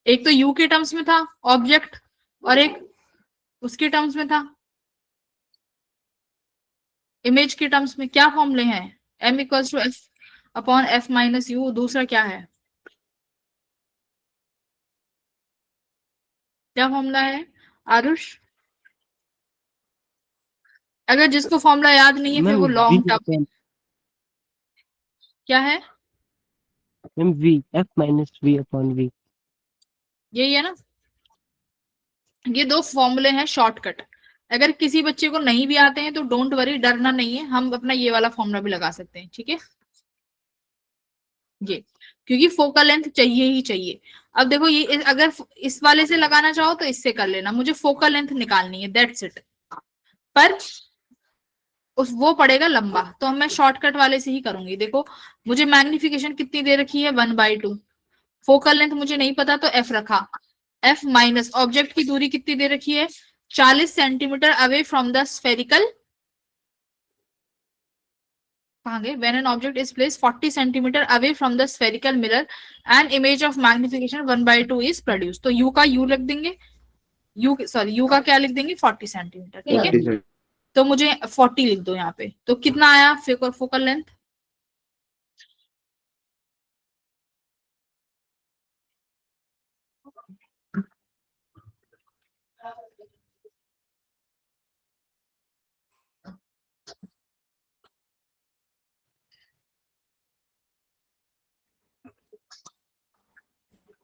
एक तो u के टर्म्स में था ऑब्जेक्ट, और एक उसके टर्म्स में था इमेज के टर्म्स में। क्या फॉर्मूले हैं, m equals to f/f - u, दूसरा क्या है, क्या फॉर्मूला है आरुष। अगर जिसको फॉर्मूला याद नहीं है फिर मैम वो लॉन्ग टर्म, क्या है, मैम f-v/v। यही है ना। ये दो फॉर्मूले हैं शॉर्टकट। अगर किसी बच्चे को नहीं भी आते हैं तो डोंट वरी, डरना नहीं है, हम अपना ये वाला फॉर्मूला भी लगा सकते हैं, ठीक है। ये क्योंकि फोकल लेंथ चाहिए ही चाहिए। अब देखो ये अगर इस वाले से लगाना चाहो तो इससे कर लेना, मुझे फोकल लेंथ निकालनी है, दैट्स इट। पर उस वो पड़ेगा लंबा, तो मैं शॉर्टकट वाले से ही करूंगी। देखो मुझे मैग्निफिकेशन कितनी दे रखी है 1/2, फोकल लेंथ मुझे नहीं पता तो एफ रखा, एफ माइनस ऑब्जेक्ट की दूरी कितनी दे रखी है 40 centimetre away from the spherical, कहाँ गए, when an object is placed 40 centimetre away from the spherical mirror and image of magnification 1/2 is produce. तो यू का यू लिख देंगे, यू का क्या लिख देंगे 40 सेंटीमीटर, ठीक है। 40 तो मुझे 40 लिख दो यहाँ पे, तो कितना आया फोकल लेंथ,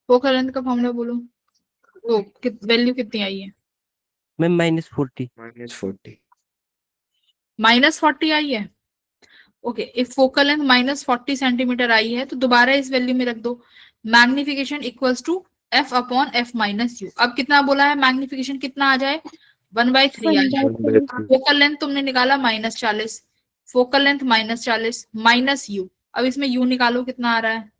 फोकल लेंथ का फॉर्मूला बोलो, तो वैल्यू कितनी आई है, मैम -40। -40 -40 आई है। Okay, if focal length -40 centimetre आई है तो दोबारा इस वैल्यू में रख दो, magnification equals to F upon F minus U. अब कितना बोला है मैग्निफिकेशन कितना आ जाए 1/3 आ जाए। 1/3 फोकल लेंथ तुमने निकाला -40, फोकल लेंथ -40 माइनस यू, अब इसमें यू निकालो कितना आ रहा है,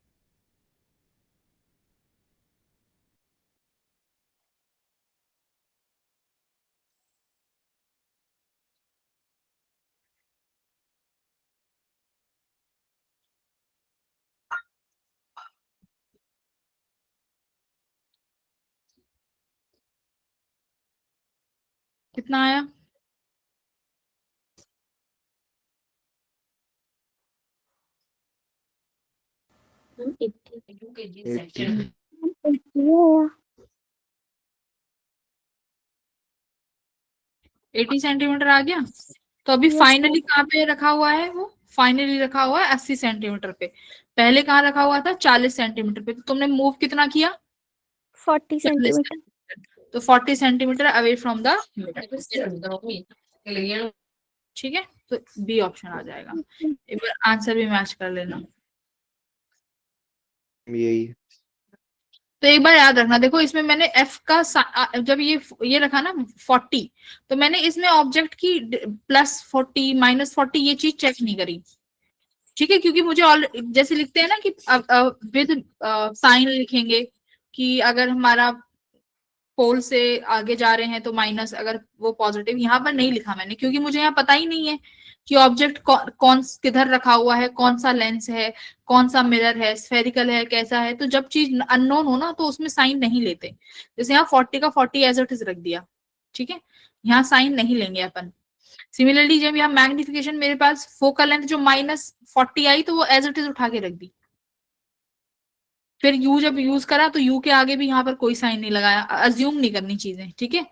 कितना आया, Yeah. 80 सेंटीमीटर आ गया। तो अभी Yes, फाइनली कहाँ पे रखा हुआ है, वो फाइनली रखा हुआ है 80 सेंटीमीटर पे, पहले कहाँ रखा हुआ था 40 सेंटीमीटर पे। तो तुमने मूव कितना किया 40 सेंटीमीटर। तो 40 सेंटीमीटर अवे फ्रॉम द, ठीक है, तो बी ऑप्शन आ जाएगा। एक बार आंसर भी मैच कर लेना। यही है। तो एक बार याद रखना, देखो इसमें मैंने एफ का जब ये रखा ना 40, तो मैंने इसमें ऑब्जेक्ट की +40 -40 ये चीज चेक नहीं करी, ठीक है, क्योंकि मुझे जैसे लिखते हैं ना कि विद साइन लिखेंगे कि अगर हमारा पोल से आगे जा रहे हैं तो माइनस, अगर वो पॉजिटिव, यहाँ पर नहीं लिखा मैंने क्योंकि मुझे यहाँ पता ही नहीं है कि ऑब्जेक्ट कौन किधर रखा हुआ है, कौन सा लेंस है, कौन सा मिरर है, स्फेरिकल है, कैसा है। तो जब चीज अननोन हो ना तो उसमें साइन नहीं लेते, जैसे यहाँ 40 का 40 एज इट इज रख दिया, ठीक है, यहाँ साइन नहीं लेंगे अपन। सिमिलरली जब यहाँ मैग्निफिकेशन मेरे पास फोकल लेंथ जो -40 आई तो वो एज इट इज उठा के रख दी, फिर यू जब यूज करा तो यू के आगे भी यहाँ पर कोई साइन नहीं लगाया। अज्यूम नहीं करनी चीजें, ठीक है,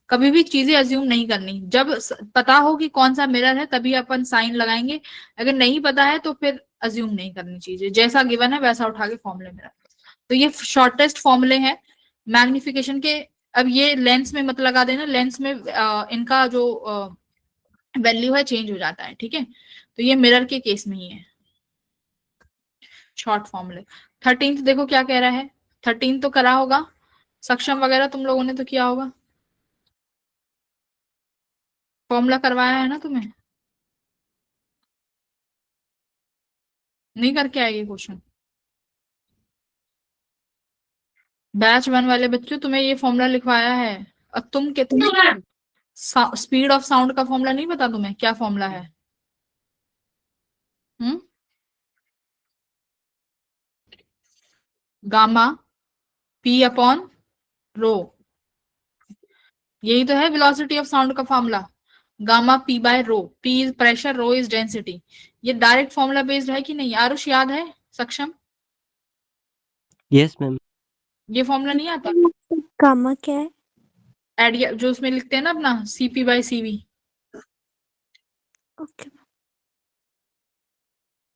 कभी भी चीजें अज्यूम नहीं करनी, जब पता हो कि कौन सा मिरर है तभी अपन साइन लगाएंगे, अगर नहीं पता है तो फिर अज्यूम नहीं करनी चीजें, जैसा गिवन है वैसा उठा के फॉर्मूले में रख। तो ये शॉर्टेस्ट फॉर्मूले हैं मैग्निफिकेशन के। अब ये लेंस में मत लगा देना, लेंस में इनका जो वैल्यू है चेंज हो जाता है, ठीक है, तो ये मिरर के केस में ही है शॉर्ट फॉर्मूले। 13th देखो क्या कह रहा है, 13 तो करा होगा, सक्षम वगैरह तुम लोगों ने तो किया होगा, फॉर्मूला करवाया है ना तुम्हें, नहीं करके आएगी क्वेश्चन। बैच 1 वाले बच्चों तुम्हें ये फॉर्मूला लिखवाया है, अब तुम कितने स्पीड ऑफ साउंड का फॉर्मूला नहीं पता तुम्हें क्या फॉर्मूला है, गामा पी अपॉन रो, यही तो है वेलोसिटी ऑफ साउंड का formula, gamma P by rho, P is pressure, rho is density. ये डायरेक्ट फॉर्मूला बेस्ड है कि नहीं, आरुष याद है, सक्षम, यस मैम। ये फॉर्मूला नहीं आता, गामा क्या है? एडिया जो उसमें लिखते हैं ना अपना सीपी बाय सीवी, ओके।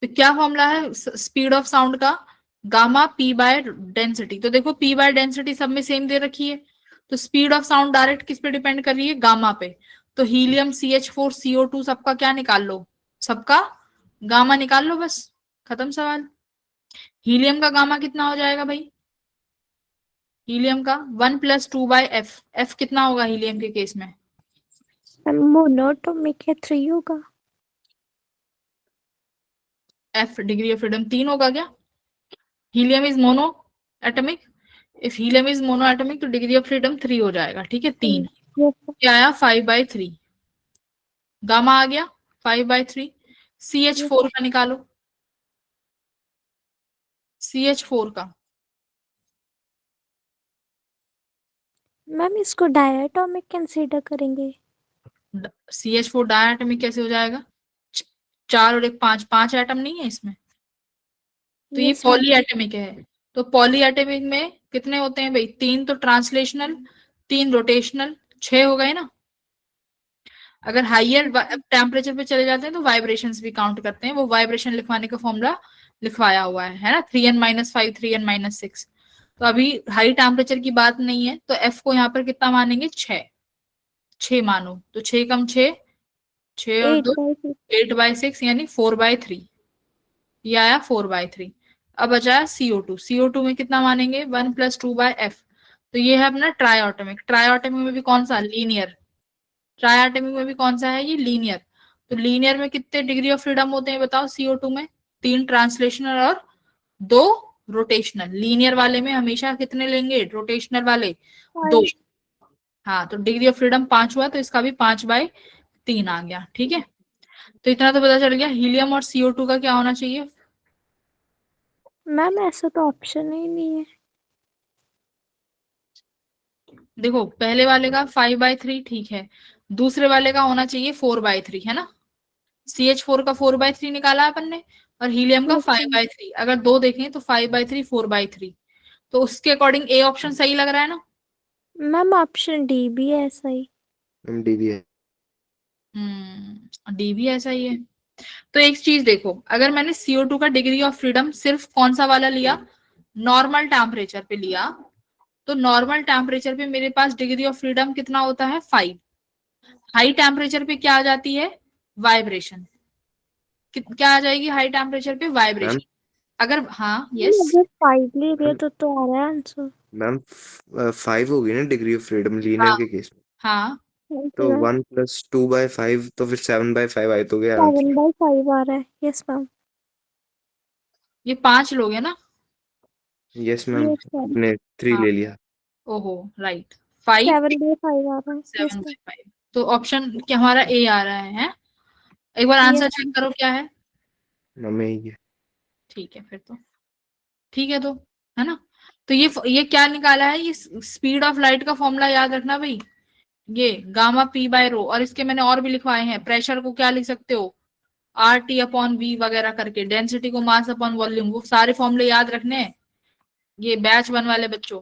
तो क्या फॉर्मूला है स्पीड ऑफ साउंड का, गामा पी बाय डेंसिटी। तो देखो पी बाय डेंसिटी सब में सेम दे रखी है, तो स्पीड ऑफ साउंड डायरेक्ट किस पे डिपेंड कर रही है, गामा पे। तो हीलियम CH4 CO2 सबका क्या निकाल लो, सबका गामा निकाल लो, बस खत्म सवाल। हीलियम का गामा कितना हो जाएगा भाई, हीलियम का 1 + 2/f, f कितना होगा हीलियम के केस में, मोनोटोमिक है 3 होगा। f डिग्री ऑफ फ्रीडम 3 होगा क्या, helium is mono, atomic, if helium is mono atomic तो डिग्री ऑफ फ्रीडम 3 हो जाएगा, ठीक है 3। Yes, sir. क्या आया 5/3, गामा आ गया 5/3। CH4 का निकालो, CH4 का, मैम इसको डायटोमिक कंसीडर करेंगे। CH4 डायटमिक कैसे हो जाएगा, 4 और 1 5, 5 एटम नहीं है इसमें, तो ये Yes, ma'am. पॉली एटमिक है। तो पॉली एटमिक में कितने होते हैं भाई, 3 तो ट्रांसलेशनल, 3 रोटेशनल, 6 हो गए ना। अगर हाइयर टेम्परेचर पे चले जाते हैं तो वाइब्रेशंस भी काउंट करते हैं, वो वाइब्रेशन लिखवाने का फॉर्मूला लिखवाया हुआ है ना, 3n-5 3n-6। तो अभी हाई टेम्परेचर की बात नहीं है, तो एफ को यहाँ पर कितना मानेंगे, 6 मानो, तो 6 कम 6, 6 और 2 8/6. 8/6 यानी 4/3, ये आया 4/3। अब बचा CO2, CO2 में कितना मानेंगे, 1 + 2/f। तो ये है अपना ट्राइऑटमिक, ट्राइऑटमिक में भी कौन सा, लीनियर, ट्राइऑटमिक में भी कौन सा है ये, लीनियर। तो लीनियर में कितने डिग्री ऑफ फ्रीडम होते हैं बताओ, CO2 में 3 ट्रांसलेशनल और 2 रोटेशनल। लीनियर वाले में हमेशा कितने लेंगे, रोटेशनल वाले 2। हाँ, तो डिग्री ऑफ फ्रीडम 5 हुआ, तो इसका भी 5/3 आ गया, ठीक है। तो इतना तो पता चल गया। हीलियम और CO2 का क्या होना चाहिए, मैम ऐसा तो ऑप्शन ही नहीं है। देखो पहले वाले का 5/3 ठीक है, दूसरे वाले का होना चाहिए 4/3, है ना। CH4 का 4/3 निकाला अपन ने, और हीलियम का Yes, ma'am. 5/3। अगर दो देखें तो 5/3 4/3, तो उसके अकॉर्डिंग ए ऑप्शन सही लग रहा है ना। मैम ऑप्शन डी भी है ऐसा ही। मैम डी भी है। डी भी ऐसा ही है। तो एक चीज देखो, अगर मैंने CO2 का डिग्री ऑफ फ्रीडम सिर्फ कौन सा वाला लिया, नॉर्मल टेम्परेचर पे लिया, तो नॉर्मल टेम्परेचर पे मेरे पास डिग्री ऑफ फ्रीडम कितना होता है, 5। हाई टेम्परेचर पे क्या आ जाती है, वाइब्रेशन, क्या आ जाएगी हाई टेम्परेचर पे, वाइब्रेशन। अगर हाँ, यस, अगर 5 ले लिया तो आ रहा है आंसर। मैम 5 होगी ना डिग्री ऑफ फ्रीडम लीनियर हाँ के केस में, हाँ, तो 1 + 2/5 तो फिर 7/5 आए तो गया आंसर। 7/5 आ रहा है। Yes ma'am. ये 5 लोग है ना। Yes ma'am, yes ma'am. आपने 3 हाँ, ले लिया। ओहो राइट, 5 7/5 आ रहा है। Yes ma'am. 7/5, तो ऑप्शन क्या हमारा ए आ रहा है? एक बार आंसर यस चेक करो क्या है। मैम यही है। ठीक है फिर तो, ठीक है तो, है ना। तो ये क्या निकाला है, ये स्पीड ऑफ लाइट का फॉर्मूला याद रखना भाई, ये गामा p/ρ, और इसके मैंने और भी लिखवाए हैं। प्रेशर को क्या लिख सकते हो, RT/V वगैरह करके, डेंसिटी को मास अपॉन वॉल्यूम, वो सारे फॉर्मूले याद रखने हैं। ये बैच 1 वाले बच्चों,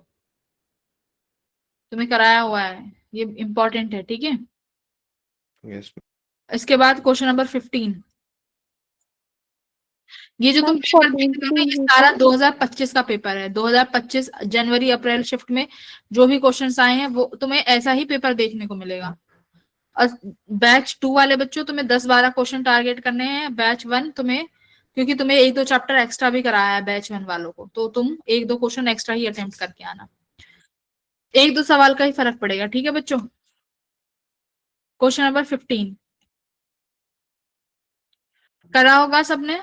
तुम्हें कराया हुआ है, ये इंपॉर्टेंट है, ठीक है। यस इसके बाद क्वेश्चन नंबर 15, ये जो तुम मैम पेपर 14 देख रहे हो ना, ये भी सारा 2025 का पेपर है। 2025 जनवरी अप्रैल शिफ्ट में जो भी क्वेश्चंस आए हैं वो तुम्हें ऐसा ही पेपर देखने को मिलेगा। और बैच 2 वाले बच्चों तुम्हें 10-12 क्वेश्चन टारगेट करने हैं। बैच 1 तुम्हें, क्योंकि तुम्हें 1-2 चैप्टर एक्स्ट्रा भी कराया है बैच 1 वालों को, तो तुम 1-2 क्वेश्चन एक्स्ट्रा ही अटेम्प्ट करके आना, 1-2 सवाल का ही फर्क पड़ेगा, ठीक है बच्चों। क्वेश्चन नंबर 15 करा होगा सबने,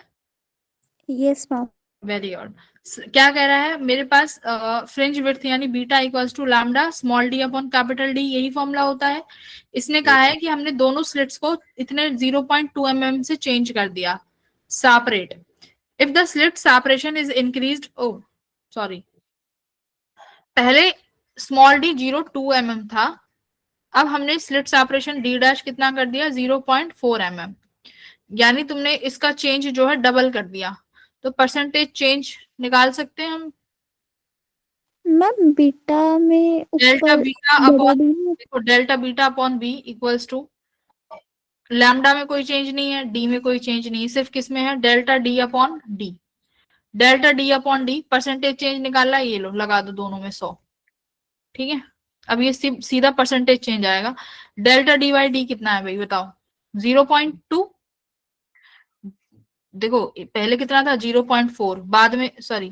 यस मैम। Very good. क्या कह रहा है मेरे पास, फ्रिंज विड्थ यानी beta equals to lambda small D upon capital D, यही फॉर्मूला होता है। इसने कहा है कि हमने दोनों स्लिट्स को इतने 0.2 mm से चेंज कर दिया, separate. If the slit separation is increased, oh sorry, पहले स्मॉल डी 0.2 mm था, अब हमने स्लिट सेपरेशन डी डैश कितना कर दिया, 0.4 mm, यानी तुमने इसका चेंज जो है डबल कर दिया। तो परसेंटेज चेंज निकाल सकते हैं हम, मैम बीटा में डेल्टा ऊपर बीटा बड़ा अपॉन, डी है। देखो delta beta upon B equals to, lambda में कोई चेंज नहीं है, डी में कोई चेंज नहीं है, सिर्फ किस में है, delta D upon D. Delta D upon D, percentage change निकालना है, ये लो लगा दो दोनों में 100, ठीक है। अब ये सीधा परसेंटेज चेंज आएगा। डेल्टा डी बाई डी कितना है भाई बताओ, 0.2, देखो पहले कितना था 0.4, बाद में सॉरी,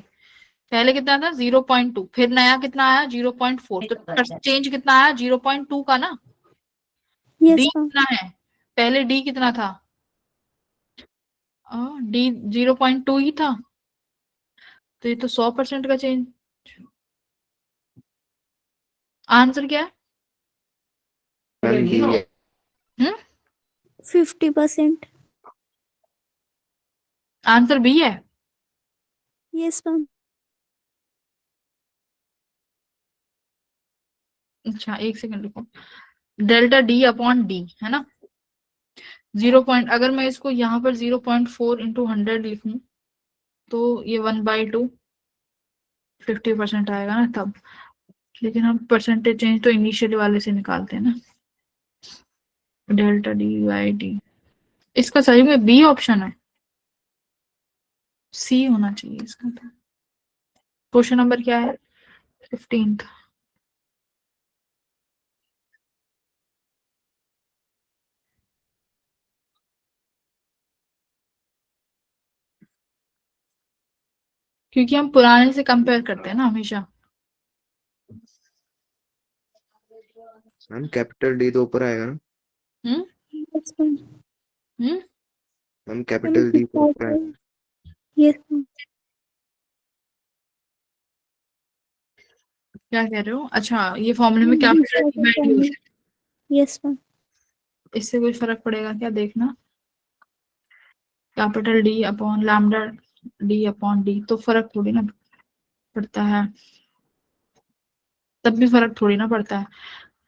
पहले कितना था 0.2, फिर नया कितना आया 0.4, तो चेंज कितना आया 0.2 का ना। Yes D ma'am. कितना है, पहले डी कितना था, डी 0.2 ही था, तो ये तो 100% का चेंज, आंसर क्या है? मैम डी है। 50%. आंसर बी है। Yes, ma'am. अच्छा, एक सेकंड रुको। डेल्टा डी अपॉन डी है ना, 0. अगर मैं इसको यहाँ पर 0.4 इंटू 100 लिखूं तो ये 1/2 50% आएगा ना तब। लेकिन हम परसेंटेज चेंज तो इनिशियली वाले से निकालते हैं ना, डेल्टा डी बाई डी। इसका सही में बी ऑप्शन है, सी होना चाहिए इसका। क्वेश्चन नंबर क्या है? 15th। क्योंकि हम पुराने से कंपेयर करते हैं ना हमेशा। मैम कैपिटल डी तो ऊपर आएगा ना। हम्म Yes, ma'am. हम्म मैम कैपिटल डी तो ऊपर आएगा। Yes, ma'am. क्या कह रहे हो? अच्छा, ये फॉर्मूले में कैपिटल डी बाई डी होता है, Yes, ma'am. इससे कोई फर्क पड़ेगा क्या? देखना, capital D upon lambda D upon D तो फर्क थोड़ी ना पड़ता है, तब भी फर्क थोड़ी ना पड़ता है।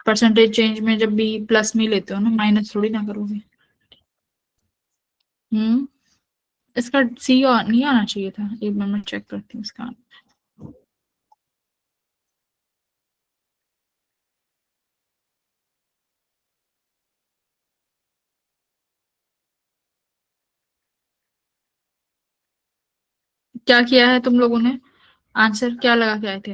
परसेंटेज चेंज में जब भी प्लस में लेते हो ना, माइनस थोड़ी ना करोगे। इसका सी नहीं आना चाहिए था। एक मिनट में चेक करती हूँ इसका। क्या किया है तुम लोगों ने? आंसर क्या लगा के आए थे?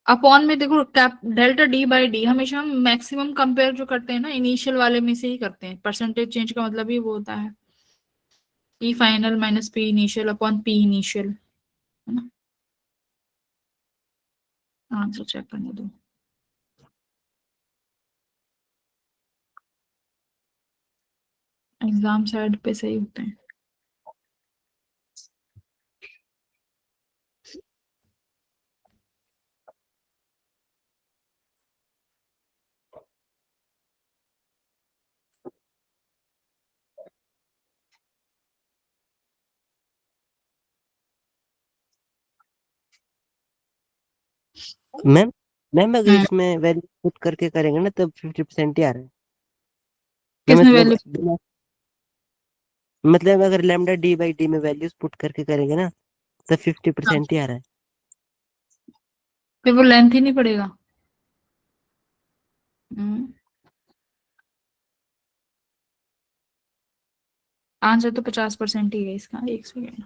अपॉन में देखो, cap delta D by D हमेशा हम मैक्सिमम कंपेयर जो करते हैं ना इनिशियल वाले में से ही करते हैं। परसेंटेज चेंज का मतलब ही वो होता है P final minus P initial upon P initial, है ना। आंसर चेक करने दो। एग्जाम साइड पे सही होते हैं। मैम मैम अगर हम्म, इसमें वैल्यू पुट करके करेंगे ना तब 50% ही आ रहा है ना। किसने वैल्यू? मतलब अगर लैम्डा डी बाई डी में वैल्यूज पुट करके करेंगे ना तब 50% ही आ रहा है। फिर वो लेंथ ही नहीं पड़ेगा। हम्म, आंसर तो 50% ही है इसका। एक सेकेंड,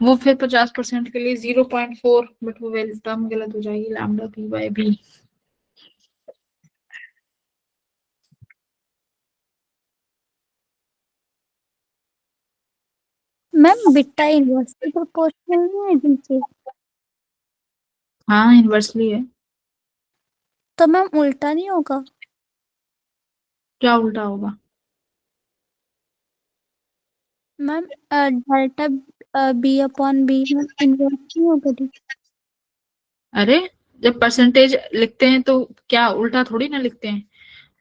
वो फिर 50% के लिए 0.4, बट वो वैल्यू टर्म गलत हो जाएगी, lambda P by B. Ma'am beta inversely proportional नहीं है डी के, हाँ इनवर्सली है। तो मैम उल्टा नहीं होगा? क्या उल्टा होगा? Ma'am delta B upon B में इनवर्स नहीं होगा डी? अरे, जब परसेंटेज लिखते हैं तो क्या उल्टा थोड़ी ना लिखते हैं।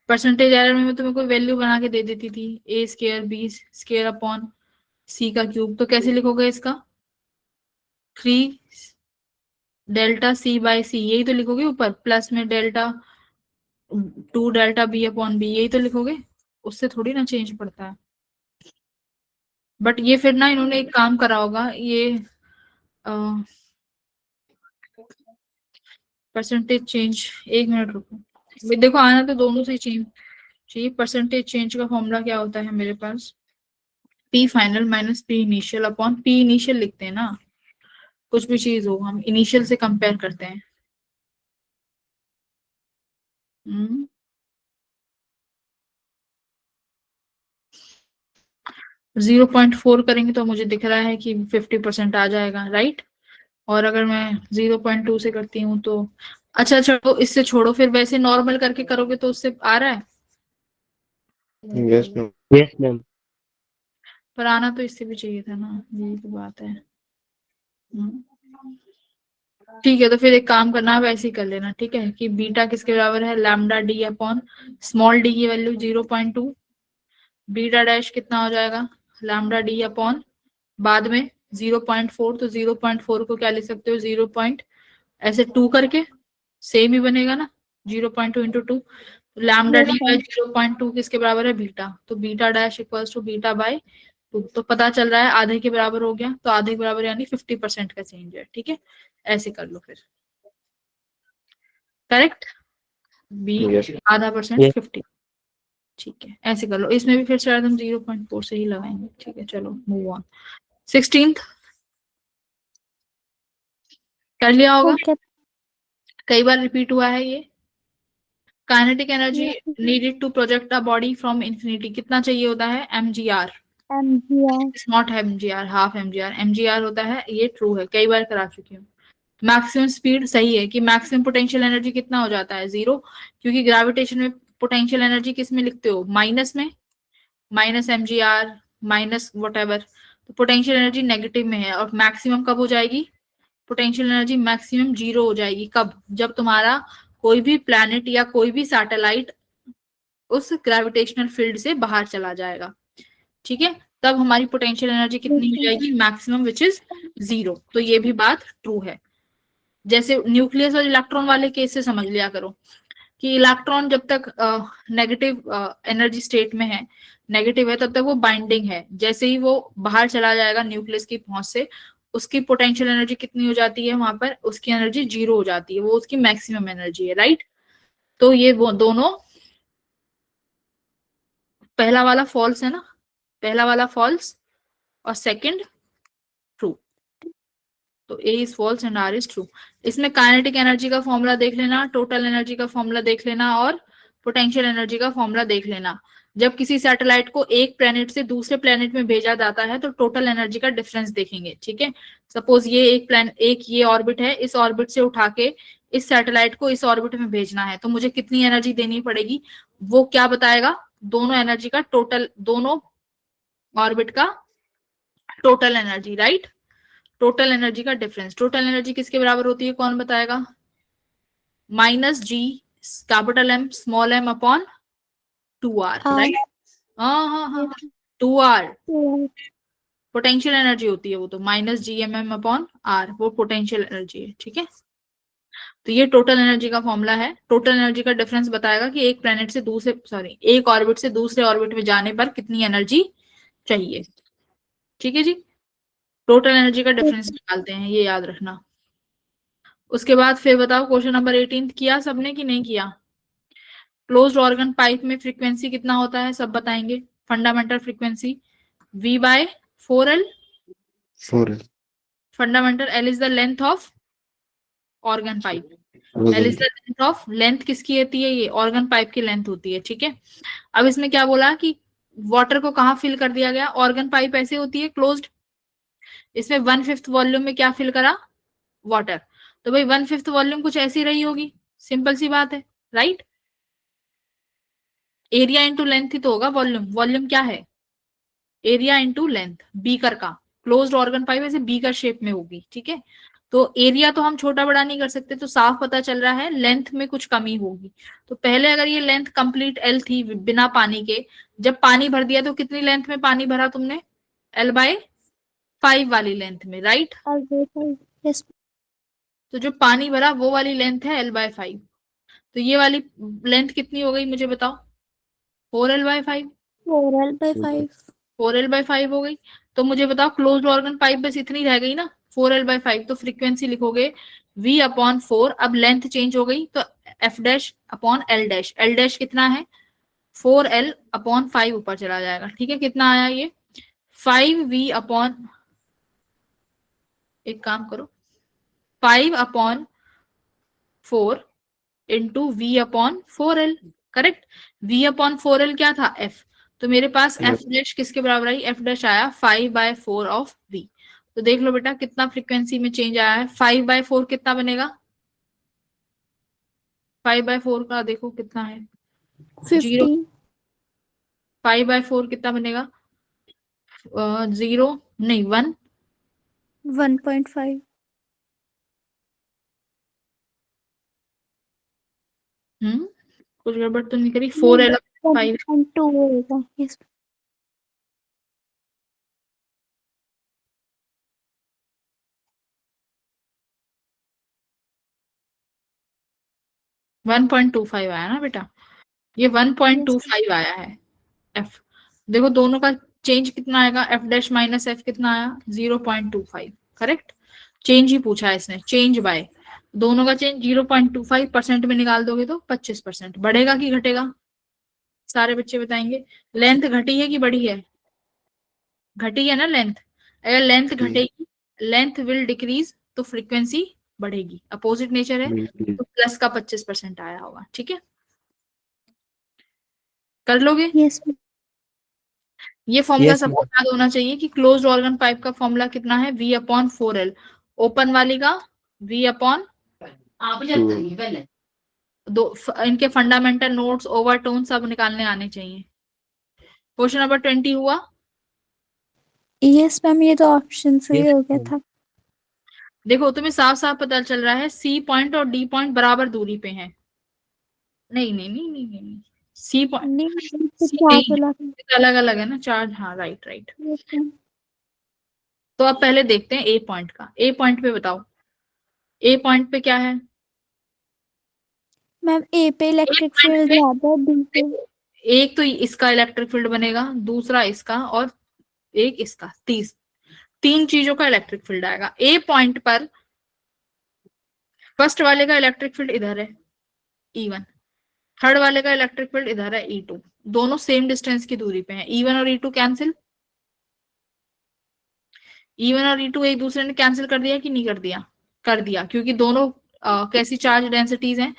परसेंटेज एरर में मैं तुम्हें कोई वैल्यू बना के दे देती थी, ए स्केयर बी स्केयर अपॉन सी का क्यूब, तो कैसे लिखोगे इसका? 3 डेल्टा सी बाई सी, यही तो लिखोगे ऊपर, प्लस में delta 2 delta B upon B, यही तो लिखोगे। उससे थोड़ी ना चेंज पड़ता है। बट ये फिर ना इन्होंने एक काम करा होगा, ये परसेंटेज चेंज, एक मिनट रुको। देखो आना तो दोनों से चेंज चाहिए। परसेंटेज चेंज का फॉर्मूला क्या होता है मेरे पास? P final minus P initial upon P initial लिखते हैं ना, कुछ भी चीज हो हम इनिशियल से कंपेयर करते हैं। 0.4 करेंगे तो मुझे दिख रहा है कि 50% आ जाएगा, राइट। और अगर मैं 0.2 से करती हूँ तो अच्छा चलो इससे छोड़ो, फिर वैसे नॉर्मल करके करोगे तो उससे आ रहा है। Yes ma'am. Yes ma'am. पर आना तो इससे भी चाहिए था ना, यही तो बात है। ठीक है, तो फिर एक काम करना, आप ऐसे ही कर लेना, ठीक है, कि बीटा किसके बराबर है, lambda D upon small D की वैल्यू 0.2, बीटा डैश कितना हो जाएगा, लैम्डा डी अपॉन बाद में 0.4, तो 0.4 को क्या लिख सकते हो, 0 पॉइंट ऐसे 2 करके, सेम ही बनेगा ना, 0.2 इंटू 2, लैम्डा डी बाई 0.2 किसके बराबर है, बीटा, तो beta dash equals to beta by 2, तो पता चल रहा है आधे के बराबर हो गया, तो आधे के बराबर यानी 50% का चेंज है, ठीक है, ऐसे कर लो फिर, करेक्ट, बी Yes. आधा परसेंट Yes. 50, ठीक है, ऐसे कर लो, इसमें भी फिर शायद हम 0.4 से ही लगाएंगे, ठीक है, चलो मूव ऑन। 16th कर लिया होगा, हो गया। कई बार रिपीट हुआ है ये। Kinetic energy Yes. Needed to project a body from infinity कितना चाहिए होता है, mgr, MGR it's not mgr, half mgr, mgr होता है, ये ट्रू है, कई बार करा चुकी हूँ। मैक्सिमम स्पीड सही है कि मैक्सिमम पोटेंशियल एनर्जी कितना हो जाता है, 0, क्योंकि ग्रेविटेशन में पोटेंशियल एनर्जी किस में लिखते हो, माइनस में, minus mgr, minus what ever, तो पोटेंशियल एनर्जी नेगेटिव में है, और मैक्सिमम कब हो जाएगी, पोटेंशियल एनर्जी मैक्सिमम 0 हो जाएगी, कब, जब तुम्हारा कोई भी प्लैनेट या कोई भी सैटेलाइट उस ग्रेविटेशनल फील्ड से बाहर चला जाएगा, ठीक है, तब हमारी पोटेंशियल एनर्जी कितनी हो जाएगी, मैक्सिमम विच इज 0, तो ये भी बात ट्रू है। जैसे न्यूक्लियस और इलेक्ट्रॉन वाले केस से समझ लिया करो कि इलेक्ट्रॉन जब तक नेगेटिव एनर्जी स्टेट में है, नेगेटिव है, तब तक वो बाइंडिंग है, जैसे ही वो बाहर चला जाएगा न्यूक्लियस की पहुंच से, उसकी पोटेंशियल एनर्जी कितनी हो जाती है, वहां पर उसकी एनर्जी 0 हो जाती है, वो उसकी मैक्सिमम एनर्जी है, राइट, तो ये वो दोनों, पहला वाला फॉल्स है ना, पहला वाला फॉल्स और सेकंड ट्रू, तो A is false and R is true. इसमें काइनेटिक एनर्जी का फॉर्मूला देख लेना, टोटल एनर्जी का फॉर्मूला देख लेना, और पोटेंशियल एनर्जी का फॉर्मूला देख लेना। जब किसी सैटेलाइट को एक प्लेनेट से दूसरे प्लेनेट में भेजा जाता है तो टोटल एनर्जी का डिफरेंस देखेंगे, ठीक है, सपोज ये एक ये ऑर्बिट है, इस ऑर्बिट से उठा के इस सैटेलाइट को इस ऑर्बिट में भेजना है, तो मुझे कितनी एनर्जी देनी पड़ेगी, वो क्या बताएगा, दोनों एनर्जी का टोटल, दोनों ऑर्बिट का total energy, right, total energy का डिफरेंस, टोटल एनर्जी किसके बराबर होती है, कौन बताएगा, minus G capital M small M upon 2r, right, हाँ हाँ हाँ, 2r पोटेंशियल एनर्जी होती है, वो तो minus G M M upon R, वो पोटेंशियल एनर्जी है, ठीक है, तो ये टोटल एनर्जी का फॉर्मूला है, टोटल एनर्जी का डिफरेंस बताएगा कि एक प्लेनेट से दूसरे, सॉरी, एक ऑर्बिट से दूसरे ऑर्बिट में जाने पर कितनी एनर्जी चाहिए, ठीक है जी, टोटल एनर्जी का डिफरेंस निकालते हैं, ये याद रखना। उसके बाद फिर बताओ, क्वेश्चन नंबर 18 किया सबने कि नहीं किया, क्लोज्ड ऑर्गन पाइप में फ्रीक्वेंसी कितना होता है, सब बताएंगे, fundamental frequency v by 4l, 4 fundamental, l is the length of organ pipe, l is the length of, length किसकी होती है, ये ऑर्गन पाइप की लेंथ होती है, ठीक है। अब इसमें क्या बोला कि वाटर को कहाँ फिल कर दिया गया, ऑर्गन पाइप ऐसे होती है क्लोज्ड, इसमें 1/5 वॉल्यूम में क्या फिल करा, वाटर, तो भाई 1/5 वॉल्यूम कुछ ऐसी रही होगी, सिंपल सी बात है, राइट, एरिया इंटू लेंथ ही तो होगा, वॉल्यूम, वॉल्यूम क्या है, एरिया इंटू लेंथ, बीकर का, क्लोज्ड ऑर्गन पाइप ऐसे बीकर शेप में होगी, ठीक है, तो एरिया तो हम छोटा बड़ा नहीं कर सकते, तो साफ पता चल रहा है लेंथ में कुछ कमी होगी, तो पहले अगर ये लेंथ कंप्लीट एल थी बिना पानी के, जब पानी भर दिया तो कितनी लेंथ में पानी भरा तुमने, l/5 वाली लेंथ में, राइट, यस तो जो पानी भरा वो वाली लेंथ है l/5, तो ये वाली लेंथ कितनी हो गई मुझे बताओ, 4l/5, 4l/5 4l/5 हो गई, तो मुझे बताओ क्लोज्ड ऑर्गन पाइप बस इतनी रह गई ना, 4l/5, तो फ्रीक्वेंसी लिखोगे v/4, अब लेंथ चेंज हो गई तो f'/l', l' कितना है 4l/5 ऊपर चला जाएगा, ठीक है, कितना आया ये 5v/, एक काम करो 5/4 इंटू v/4l, करेक्ट, v/4l क्या था f, तो मेरे पास f' किसके बराबर आई, f' आया 5/4 ऑफ v, तो देख लो बेटा कितना फ्रीक्वेंसी में चेंज आया है, 5/4 कितना बनेगा, 5/4 का देखो कितना है, 0, 15 5/4 कितना बनेगा, 0 नहीं 1, 1.5 कुछ गड़बड़ तो नहीं करी? 4L 5 1.2 होगा। Yes. वन 1.25 आया ना बेटा, ये 1.25 आया है एफ। देखो दोनों का चेंज कितना आएगा, एफ डैश माइनस एफ कितना आया 0.25, करेक्ट। चेंज ही पूछा है इसने, चेंज बाय, दोनों का चेंज 0.25 परसेंट में निकाल दोगे तो 25%। बढ़ेगा कि घटेगा, सारे बच्चे बताएंगे। लेंथ घटी है कि बढ़ी है? घटी है ना लेंथ। अगर लेंथ घटेगी, लेंथ विल डिक्रीज, तो फ्रीक्वेंसी बढ़ेगी। अपोजिट नेचर है बिल्कुल। तो प्लस का 25% आया होगा। ठीक है, कर लोगे? Yes. ये फॉर्मूला Yes, सबको याद होना चाहिए कि क्लोज्ड ऑर्गन पाइप का फॉर्मूला कितना है, V/4L। ओपन वाली का V/, इनके फंडामेंटल नोट्स, ओवरटोन सब निकालने आने चाहिए। क्वेश्चन नंबर 20 हुआ। Yes मैम, ये तो ऑप्शन से ही हो गया था। देखो तुम्हें साफ साफ पता चल रहा है सी पॉइंट और डी पॉइंट बराबर दूरी पे हैं। नहीं नहीं नहीं नहीं नहीं, नहीं। सी पॉइंट, नहीं, सी क्या नहीं, बोला था? अलग अलग है ना चार्ज। हाँ राइट राइट। Yes, ma'am. तो अब पहले देखते हैं ए पॉइंट का। ए पॉइंट पे बताओ, ए पॉइंट पे क्या है? मैम ए पे इलेक्ट्रिक फील्ड ज्यादा है, बी पे एक तो इसका इलेक्ट्रिक फील्ड बनेगा, दूसरा इसका, और एक इसका, तीन चीजों का इलेक्ट्रिक फील्ड आएगा ए पॉइंट पर। फर्स्ट वाले का इलेक्ट्रिक फील्ड इधर है E1, थर्ड वाले का इलेक्ट्रिक फील्ड इधर है E2। दोनों सेम डिस्टेंस की दूरी पे हैं। E1 और E2 कैंसिल, E1 और E2 एक दूसरे ने कैंसिल कर दिया कि नहीं कर दिया? कर दिया, क्योंकि दोनों कैसी चार्ज डेंसिटीज हैं,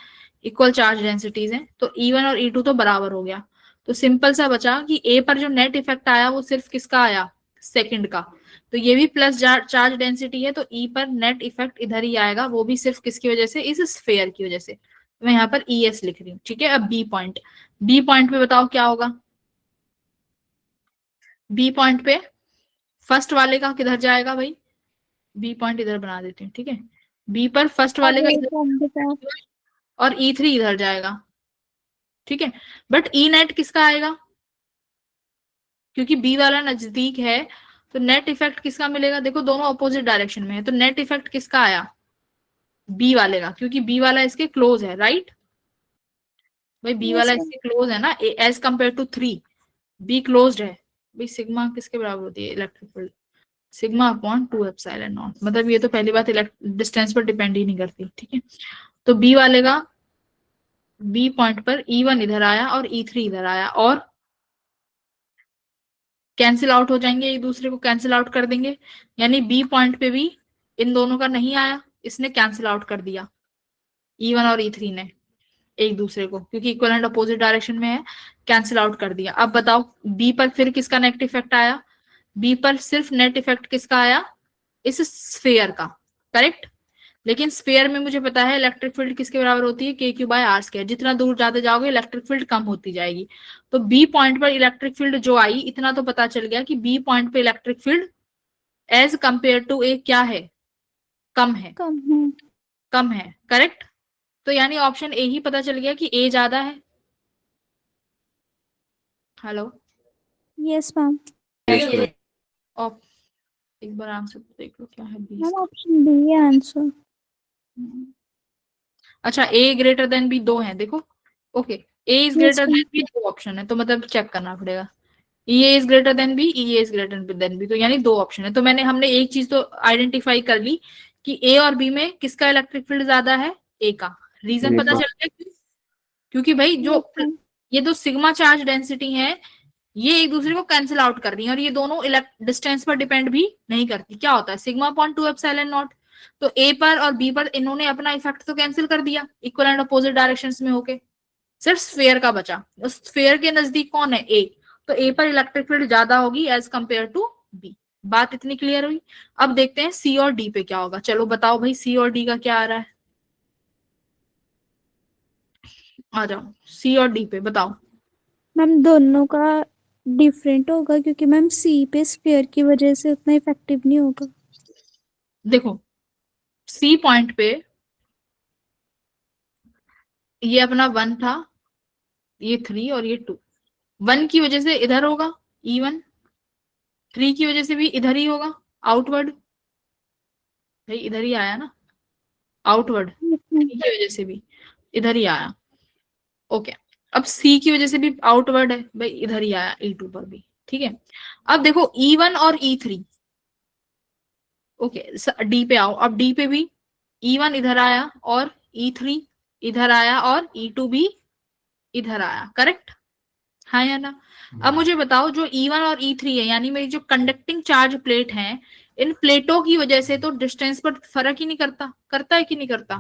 इक्वल चार्ज डेंसिटीज हैं। तो E1 और E2 तो बराबर हो गया। तो सिंपल सा बचा कि ए पर जो नेट इफेक्ट आया वो सिर्फ किसका आया, सेकंड का। तो ये भी प्लस चार्ज डेंसिटी है, तो ई पर नेट इफेक्ट इधर ही आएगा, वो भी सिर्फ किसकी वजह से, इस स्फेयर की वजह से। तो मैं यहाँ पर ES लिख रही हूँ। ठीक है, अब बी पॉइंट, बी पॉइंट पे बताओ क्या होगा। बी पॉइंट पे फर्स्ट वाले का किधर जाएगा भाई, बी पॉइंट इधर बना देती हूँ। ठीक है, बी पर फर्स्ट वाले का इधर और E3 इधर जाएगा। ठीक है, बट ई नेट किसका आएगा, क्योंकि बी वाला नजदीक है तो नेट इफेक्ट किसका मिलेगा। देखो दोनों अपोजिट डायरेक्शन में है, तो नेट इफेक्ट किसका आया, बी वाले का, क्योंकि बी वाला इसके क्लोज है। राइट भाई, बी वाला इसके क्लोज है ना, as compare to 3 B closed है। भाई सिग्मा किसके बराबर होती है इलेक्ट्रिक फील्ड, सिग्मा अपॉन 2ε0। मतलब ये तो पहली बात डिस्टेंस पर डिपेंड ही नहीं करती। ठीक है, तो बी वाले का, बी पॉइंट पर E1 इधर आया और E3 इधर आया, और कैंसिल आउट हो जाएंगे, एक दूसरे को कैंसिल आउट कर देंगे। यानी बी पॉइंट पे भी इन दोनों का नहीं आया, इसने कैंसिल आउट कर दिया, E1 और E3 ने एक दूसरे को, क्योंकि इक्वल एंड अपोजिट डायरेक्शन में है, कैंसिल आउट कर दिया। अब बताओ बी पर फिर किसका नेट इफेक्ट आया, बी पर सिर्फ नेट इफेक्ट किसका आया, इस स्फेयर का। करेक्ट, लेकिन स्फेयर में मुझे पता है इलेक्ट्रिक फील्ड किसके बराबर होती है, KQ/R²। जितना दूर जाते जाओगे इलेक्ट्रिक फील्ड कम होती जाएगी। तो बी पॉइंट पर इलेक्ट्रिक फील्ड जो आई, इतना तो पता चल गया कि बी पॉइंट पे electric field as compare to A क्या है, कम है, कम है। करेक्ट, तो यानी ऑप्शन ए ही पता चल गया कि ए ज्यादा है। Hello, yes ma'am. एक बार आंसर देख लो क्या है बी। मैम ऑप्शन बी है आंसर। अच्छा, ए ग्रेटर देन बी दो है, देखो। Okay, A is greater than B दो ऑप्शन है, तो मतलब चेक करना पड़ेगा। E is greater than B, E is greater than B, तो यानी दो ऑप्शन है। तो हमने एक चीज तो आइडेंटिफाई कर ली कि ए और बी में किसका इलेक्ट्रिक फील्ड ज्यादा है, ए का। रीजन पता चल गया क्यों? क्योंकि भाई जो ये दो सिग्मा चार्ज डेंसिटी है, ये एक दूसरे को कैंसिल आउट कर रही है, और ये दोनों डिस्टेंस पर डिपेंड भी नहीं करती। क्या होता है सिग्मा अपॉन 2ε0। तो ए पर और बी पर इन्होंने अपना इफेक्ट तो कैंसिल कर दिया इक्वल एंड अपोजिट डायरेक्शंस में होके, सिर्फ स्फेयर का बचा। उस स्फेयर के नजदीक कौन है, ए। तो ए पर इलेक्ट्रिक फील्ड ज्यादा होगी एज कंपेयर टू बी। बात इतनी क्लियर हुई। अब देखते हैं सी और डी पे क्या होगा। चलो बताओ भाई सी और डी का क्या आ रहा है, आ जाओ सी और डी पे बताओ। मैम दोनों का डिफरेंट होगा, क्योंकि मैम सी पे स्फीयर की वजह से उतना इफेक्टिव नहीं होगा। देखो सी पॉइंट पे ये अपना 1 था, ये 3 और ये 2। 1 की वजह से इधर होगा E1, 3 की वजह से भी इधर ही होगा आउटवर्ड, भाई इधर ही आया ना आउटवर्ड, yes ma'am, 3 की वजह से भी इधर ही आया। ओके, अब C की वजह से भी आउटवर्ड है, भाई इधर ही आया E2 पर भी। ठीक है, अब देखो E1 और E3, ओके डी पे आओ, अब डी पे भी E1 इधर आया और E3 इधर आया और E2 भी इधर आया, करेक्ट, हाँ या ना। अब मुझे बताओ जो E1 और E3 है, यानी मेरी जो कंडक्टिंग चार्ज प्लेट है, इन प्लेटों की वजह से तो डिस्टेंस पर फर्क ही नहीं करता, करता है कि नहीं करता,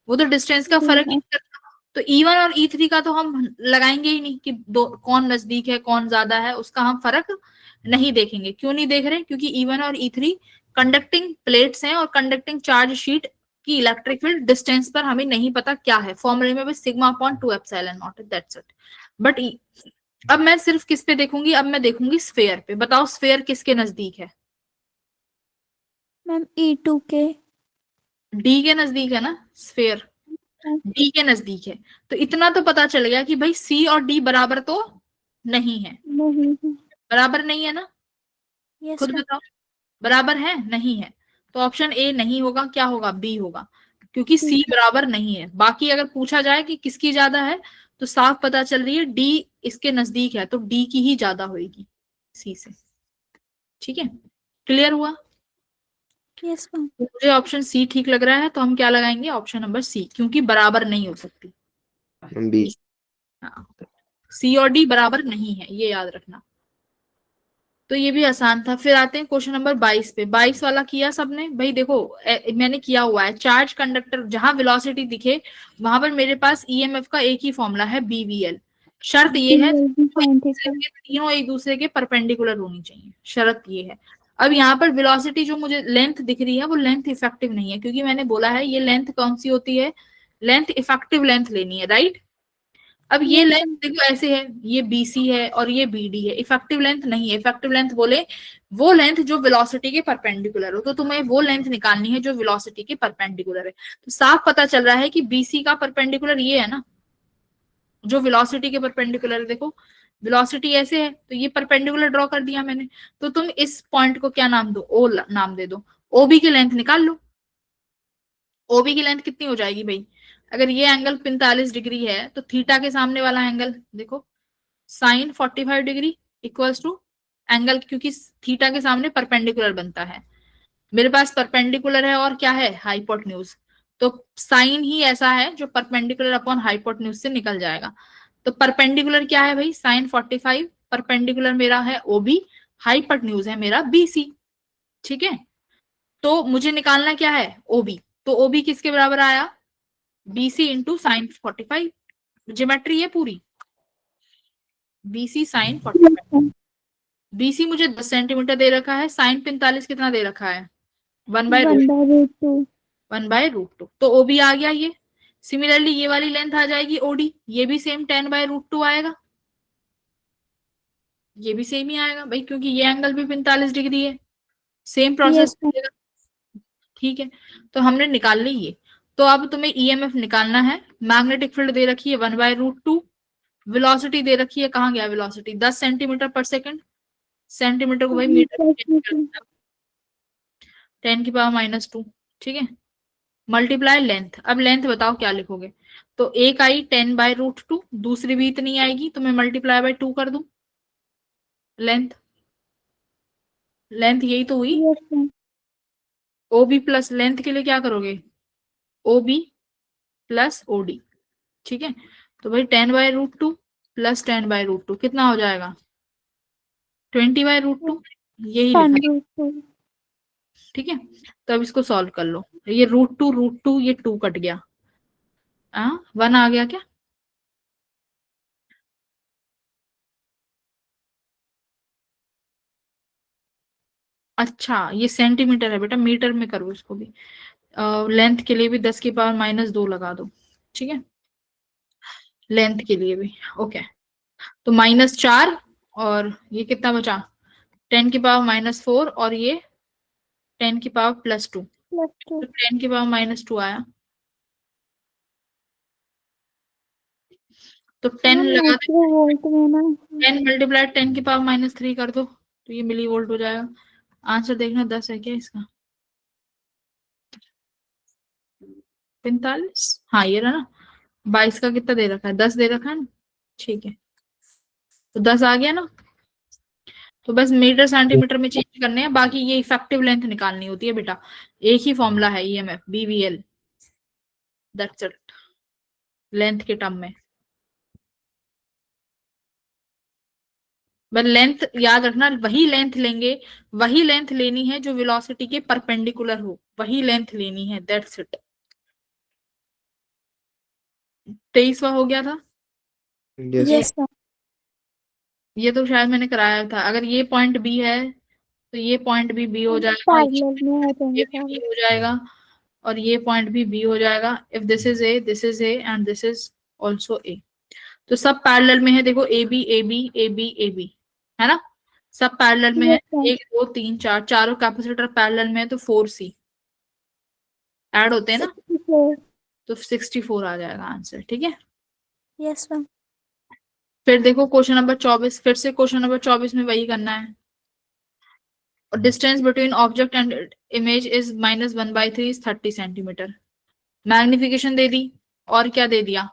वो तो डिस्टेंस का जी फर्क ही मैम, नहीं करता। तो E1 और E3 का तो हम लगाएंगे ही नहीं कि दो कौन नजदीक है कौन ज्यादा है, उसका हम फर्क नहीं देखेंगे। क्यों नहीं देख रहे? क्योंकि E1 और E3 कंडक्टिंग प्लेट्स हैं और कंडक्टिंग चार्ज शीट की इलेक्ट्रिक फील्ड डिस्टेंस पर हमें नहीं पता क्या है, फॉर्मूले में बस sigma upon 2 epsilon not, that's it. But अब मैं सिर्फ किस पे देखूंगी? अब मैं देखूंगी स्फेयर पे। बताओ स्फेयर किसके नजदीक है? मैम E2 के, डी के नजदीक है ना स्फेयर, डी के नजदीक है। तो इतना तो पता चल गया कि भाई सी और डी बराबर तो नहीं है, नहीं है, बराबर नहीं है ना, यस खुद मैम, बताओ, बराबर है नहीं है? तो ऑप्शन ए नहीं होगा, क्या होगा? बी होगा, क्योंकि जी, सी बराबर नहीं है। बाकी अगर पूछा जाए कि किसकी ज्यादा है, तो साफ पता चल रही है डी इसके नजदीक है, तो डी की ही ज्यादा होगी सी से। ठीक है, क्लियर हुआ? यस मैम, तो मुझे ऑप्शन सी ठीक लग रहा है, तो हम क्या लगाएंगे? ऑप्शन नंबर सी, क्योंकि बराबर नहीं हो सकती। बी। हाँ, सी और डी बराबर नहीं है, ये याद रखना। तो ये भी आसान था। फिर आते हैं क्वेश्चन नंबर 22 पे। 22 वाला किया सबने? भाई देखो मैंने किया हुआ है, चार्ज कंडक्टर जहां वेलोसिटी दिखे वहां पर मेरे पास ईएमएफ का एक ही फॉर्मूला है, बीवीएल। शर्त ये है भी साइन थीटा, तीनों एक दूसरे के परपेंडिकुलर होनी चाहिए, शर्त ये है। अब यहाँ पर वेलोसिटी जो मुझे लेंथ दिख रही है वो लेंथ इफेक्टिव नहीं है, क्योंकि मैंने बोला है ये लेंथ कौन सी होती है, लेंथ इफेक्टिव लेंथ लेनी है, राइट। अब ये यस लेंथ देखो ऐसे है, ये बीसी है और ये बीडी है, इफेक्टिव लेंथ नहीं है। इफेक्टिव लेंथ बोले वो लेंथ जो वेलोसिटी के परपेंडिकुलर हो, तो तुम्हें वो लेंथ निकालनी है जो वेलोसिटी के परपेंडिकुलर है। तो साफ पता चल रहा है कि बीसी का परपेंडिकुलर ये है ना, जो वेलोसिटी के परपेंडिकुलर है। देखो वेलोसिटी ऐसे है, तो ये परपेंडिकुलर ड्रॉ कर दिया मैंने, तो तुम इस पॉइंट को क्या नाम दो? ओ नाम दे दो। ओबी की लेंथ निकाल लो। ओबी की लेंथ कितनी हो जाएगी भाई? अगर ये एंगल 45 डिग्री है, तो थीटा के सामने वाला एंगल देखो, sine 45 degree equals to angle, क्योंकि थीटा के सामने परपेंडिकुलर बनता है, मेरे पास परपेंडिकुलर है और क्या है? हाइपोटेन्यूज। तो साइन ही ऐसा है जो परपेंडिकुलर अपॉन हाइपोटेन्यूज से निकल जाएगा। तो परपेंडिकुलर क्या है भाई? साइन 45, परपेंडिकुलर मेरा है ओबी, हाइपोटेन्यूज है मेरा बीसी। ठीक है, तो मुझे निकालना क्या है? ओबी। तो ओबी किसके बराबर आया? बीसी इंटू साइन 45, ज्योमेट्री है पूरी, बीसी साइन 45। बीसी मुझे 10 सेंटीमीटर दे रखा है, साइन 45 कितना दे रखा है? 1/√2, 1/√2, तो ओबी आ गया ये। सिमिलरली ये वाली लेंथ आ जाएगी ओडी, ये भी सेम 10/√2 आएगा, ये भी सेम ही आएगा भाई, क्योंकि ये एंगल भी 45 डिग्री है, सेम यस प्रोसेस। मैम, ठीक है, तो हमने निकाल ली ये। तो अब तुम्हें ईएमएफ निकालना है। मैग्नेटिक फील्ड दे रखी है 1/√2, वेलोसिटी दे रखी है, कहाँ गया वेलोसिटी? 10 सेंटीमीटर पर सेकंड, सेंटीमीटर को भाई मीटर में चेंज कर देना, 10⁻²। ठीक है, मल्टीप्लाई लेंथ। अब लेंथ बताओ क्या लिखोगे? तो एक आई 10/√2, दूसरी भी इतनी आएगी, तो मैं मल्टीप्लाई बाय 2 कर दूं लेंथ। लेंथ यही तो हुई। यस मैम, ओबी प्लस लेंथ के लिए क्या करोगे? ओबी प्लस ओडी। ठीक है, तो भाई 10/√2 प्लस 10/√2 कितना हो जाएगा? 20/√2, यही लिखा है। 10√2, ठीक है, तो अब इसको सॉल्व कर लो। ये √2 ये 2 कट गया, 1 आ गया क्या? अच्छा ये सेंटीमीटर है बेटा, मीटर में करो इसको भी। लेंथ के लिए भी 10⁻−2 लगा दो। ठीक है, लेंथ के लिए भी। ओके, तो -4, और ये कितना बचा? 10⁻⁻4, और ये 10⁻+2, +2, तो 10⁻²आया। तो 10 लगा दे, माइक्रो वोल्ट में ना 10 मल्टीप्लाई 10 की पावर -3 कर दो तो ये मिली वोल्ट हो जाएगा। आंसर देखना 10 है क्या इसका? 45, हाँ ये रहा ना। 22 का कितना दे रखा है? 10 दे रखा है ना, ठीक है, तो 10 आ गया ना। तो बस मीटर सेंटीमीटर में चेंज करने हैं, बाकी ये इफेक्टिव लेंथ निकालनी होती है बेटा। एक ही फॉर्मूला है EMF BVL, that's it, length के टर्म में। बस लेंथ याद रखना, वही लेंथ लेंगे, वही लेंथ लेनी है जो वेलोसिटी के परपेंडिकुलर हो, वही लेंथ लेनी है, दैट्स इट। 23वां हो गया था। Yes yes ma'am. ये तो शायद मैंने कराया था। अगर ये पॉइंट बी है तो ये पॉइंट भी बी हो जाएगा, पैरेलल में आ ये जाएंगे भी सारे। बी हो जाएगा, और ये पॉइंट भी बी हो जाएगा। If this is A and this is also A, तो सब पैरेलल में है। देखो A B A B A B A B, है ना, सब पैरेलल में है। Yes ma'am. 1 2 3 4, चारों कैपेसिटर पैरेलल में है, तो 4C ऐड होते हैं ना, 64। तो 64 आ जाएगा आंसर, ठीक है। Yes ma'am. फिर देखो क्वेश्चन नंबर 24, फिर से क्वेश्चन नंबर 24 में वही करना है। Distance between object and image is -1/3 is 30 centimetre. Magnification दे दी, और क्या दे दिया?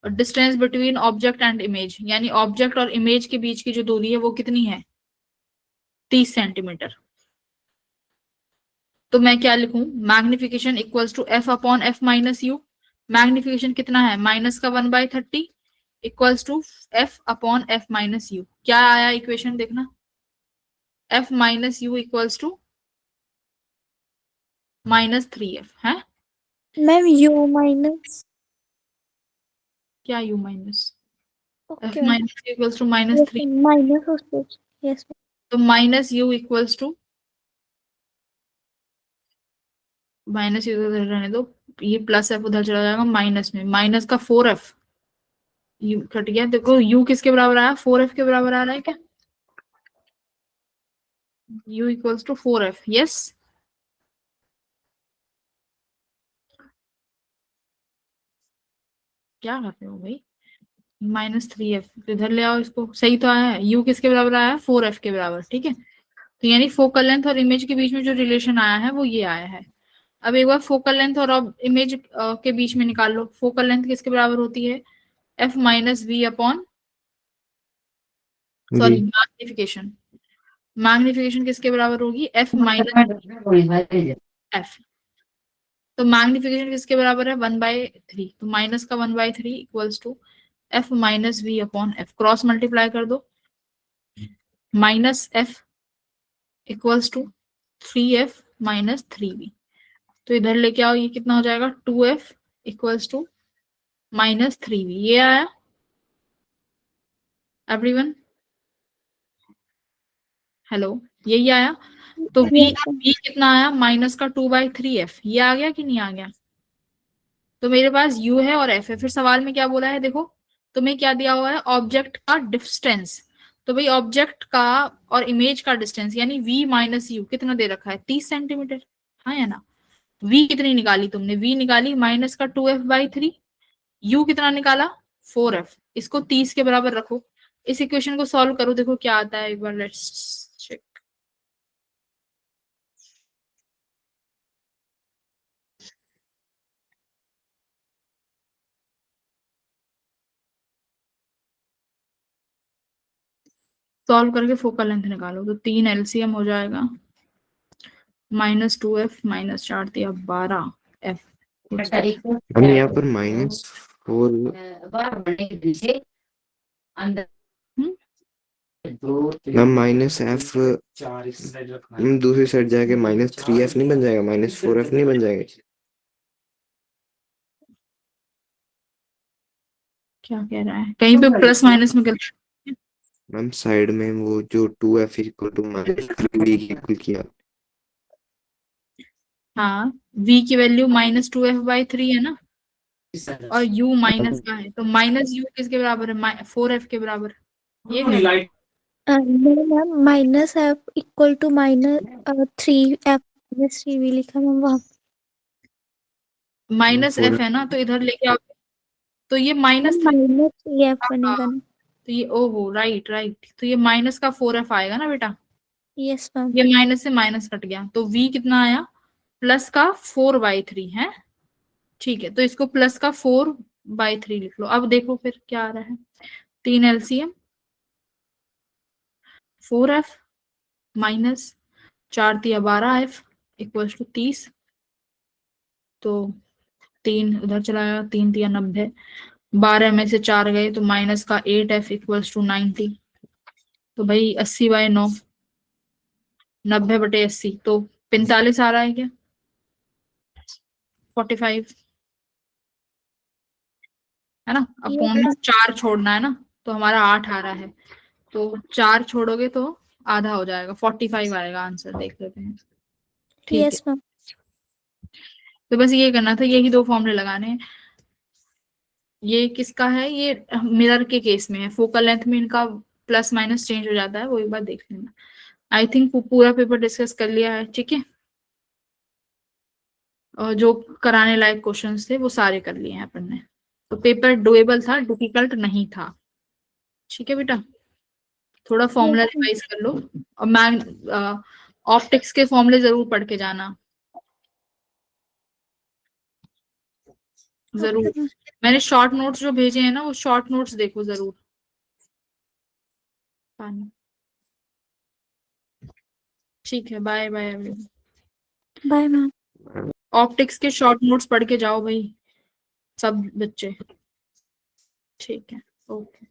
और distance between object and image, यानी ऑब्जेक्ट और इमेज के बीच की जो दूरी है वो कितनी है? 30 सेंटीमीटर। तो मैं क्या लिखूं? Magnification equals to F upon F minus U. Magnification कितना है? माइनस का 1/30 equals to F upon F minus U. क्या आया इक्वेशन देखना, F minus U equals to -3f है। Ma'am U minus. क्या u minus? F okay ma'am. Minus U equals to yes -3, ma'am, minus उसके। Yes तो minus U equals to, minus U उधर रहने दो, ये प्लस एफ उधर चला जाएगा माइनस में, माइनस का 4f, यू कट गया। देखो u किसके बराबर आया? 4f के बराबर आ रहा है क्या? u equals to 4f, yes. क्या करते हो भाई? -3f इधर ले आओ, इसको सही तो आया है। u किसके बराबर आया है? 4f के बराबर, ठीक है। तो यानी फोकल लेंथ और इमेज के बीच में जो रिलेशन आया है वो ये आया है। अब एक बार फोकल लेंथ और इमेज के बीच में निकाल लो। फोकल लेंथ किसके बराबर होती है? f minus V upon, sorry, जी मैग्निफिकेशन, मैग्निफिकेशन किसके बराबर होगी? f minus f। तो मैग्निफिकेशन किसके बराबर है? 1/3, तो माइनस का 1/3 equals to f minus V upon f, cross multiply कर दो, minus f equals to 3f minus 3v। तो इधर लेके आओ, ये कितना हो जाएगा? 2f equals to -3v। ये आया एवरीवन? हेलो, यही आया। तो v यस मैम। v कितना आया? माइनस का 2/3f, ये आ गया कि नहीं आ गया? तो मेरे पास u है और f है। फिर सवाल में क्या बोला है देखो, तुम्हें क्या दिया हुआ है? ऑब्जेक्ट का डिस्टेंस। तो भाई ऑब्जेक्ट का और इमेज का डिस्टेंस यानी v माइनस यू कितना दे रखा है? 30 सेंटीमीटर, हाँ या ना। v कितनी निकाली तुमने? v निकाली माइनस का 2f/3, u कितना निकाला? 4f। इसको 30 के बराबर रखो, इस इक्वेशन को सॉल्व करो, देखो क्या आता है, एक बार लेट्स चेक। सॉल्व करके फोकल लेंथ निकालो, तो 3 एलसीएम हो जाएगा, -2f माइनस 4 दिया 12f। हम यहाँ पर -4 मैम -f हम दूसरी साइड जाके -3f नहीं बन जाएगा? -4f नहीं बन जाएगा? क्या कह रहा है? कहीं पे प्लस माइनस में गलती। मैम साइड में वो जो 2f equal to -3v equal किया। हाँ, v की वैल्यू -2f/3 है ना, और u माइनस का है, तो माइनस u किसके बराबर है? 4f के बराबर। ये ma'am minus F equal to -3f-3v लिखा मैम वहाँ। -f है ना, तो इधर लेके आओ, तो ये माइनस माइनस 3f बनेगा ना? तो ये ओहो राइट राइट, तो ये माइनस का 4f आएगा ना बेटा, यस मैम। ये माइनस से माइनस कट गया तो v कितना आया, प्लस का 4/3 है। ठीक है, तो इसको प्लस का 4/3 लिख लो। अब देखो फिर क्या आ रहा है, 3 LCM 4f माइनस 4 तिया 12f इक्वल्स टू 30, तो 3 उधर चला गया, 3 तिया 90, 12 में से 4 गए तो माइनस का 8f इक्वल्स टू 90। तो भाई 80/9, 90/80, तो 45 आ रहा है क्या, 45 है ना। अब पौने 4 छोड़ना है ना, तो हमारा 8 आ रहा है, तो 4 छोड़ोगे तो आधा हो जाएगा, 45 आएगा आंसर, देख लेते हैं। ठीक है, यस मैम। तो बस ये करना था, यही 2 फॉर्मूले लगाने हैं। ये किसका है, ये मिरर के केस में है, फोकल लेंथ में इनका प्लस माइनस चेंज हो जाता है, वो एक बार देख लेना। आई थिंक पूरा पेपर डिस्कस कर लिया है, ठीक है, और जो कराने लायक क्वेश्चंस थे वो सारे कर लिए हैं अपन ने, तो पेपर डुएबल था, डिफिकल्ट नहीं था। ठीक है बेटा, थोड़ा फॉर्मूला रिवाइज कर लो, और मैं ऑप्टिक्स के फॉर्मूले जरूर पढ़ के जाना, जरूर। मैंने शॉर्ट नोट्स जो भेजे हैं ना, वो शॉर्ट नोट्स देखो जरूर। पानी, ठीक है, bye bye everyone. Bye ma'am. Optics के शॉर्ट नोट्स पढ़ के जाओ भाई सब बच्चे, ठीक है, ओके।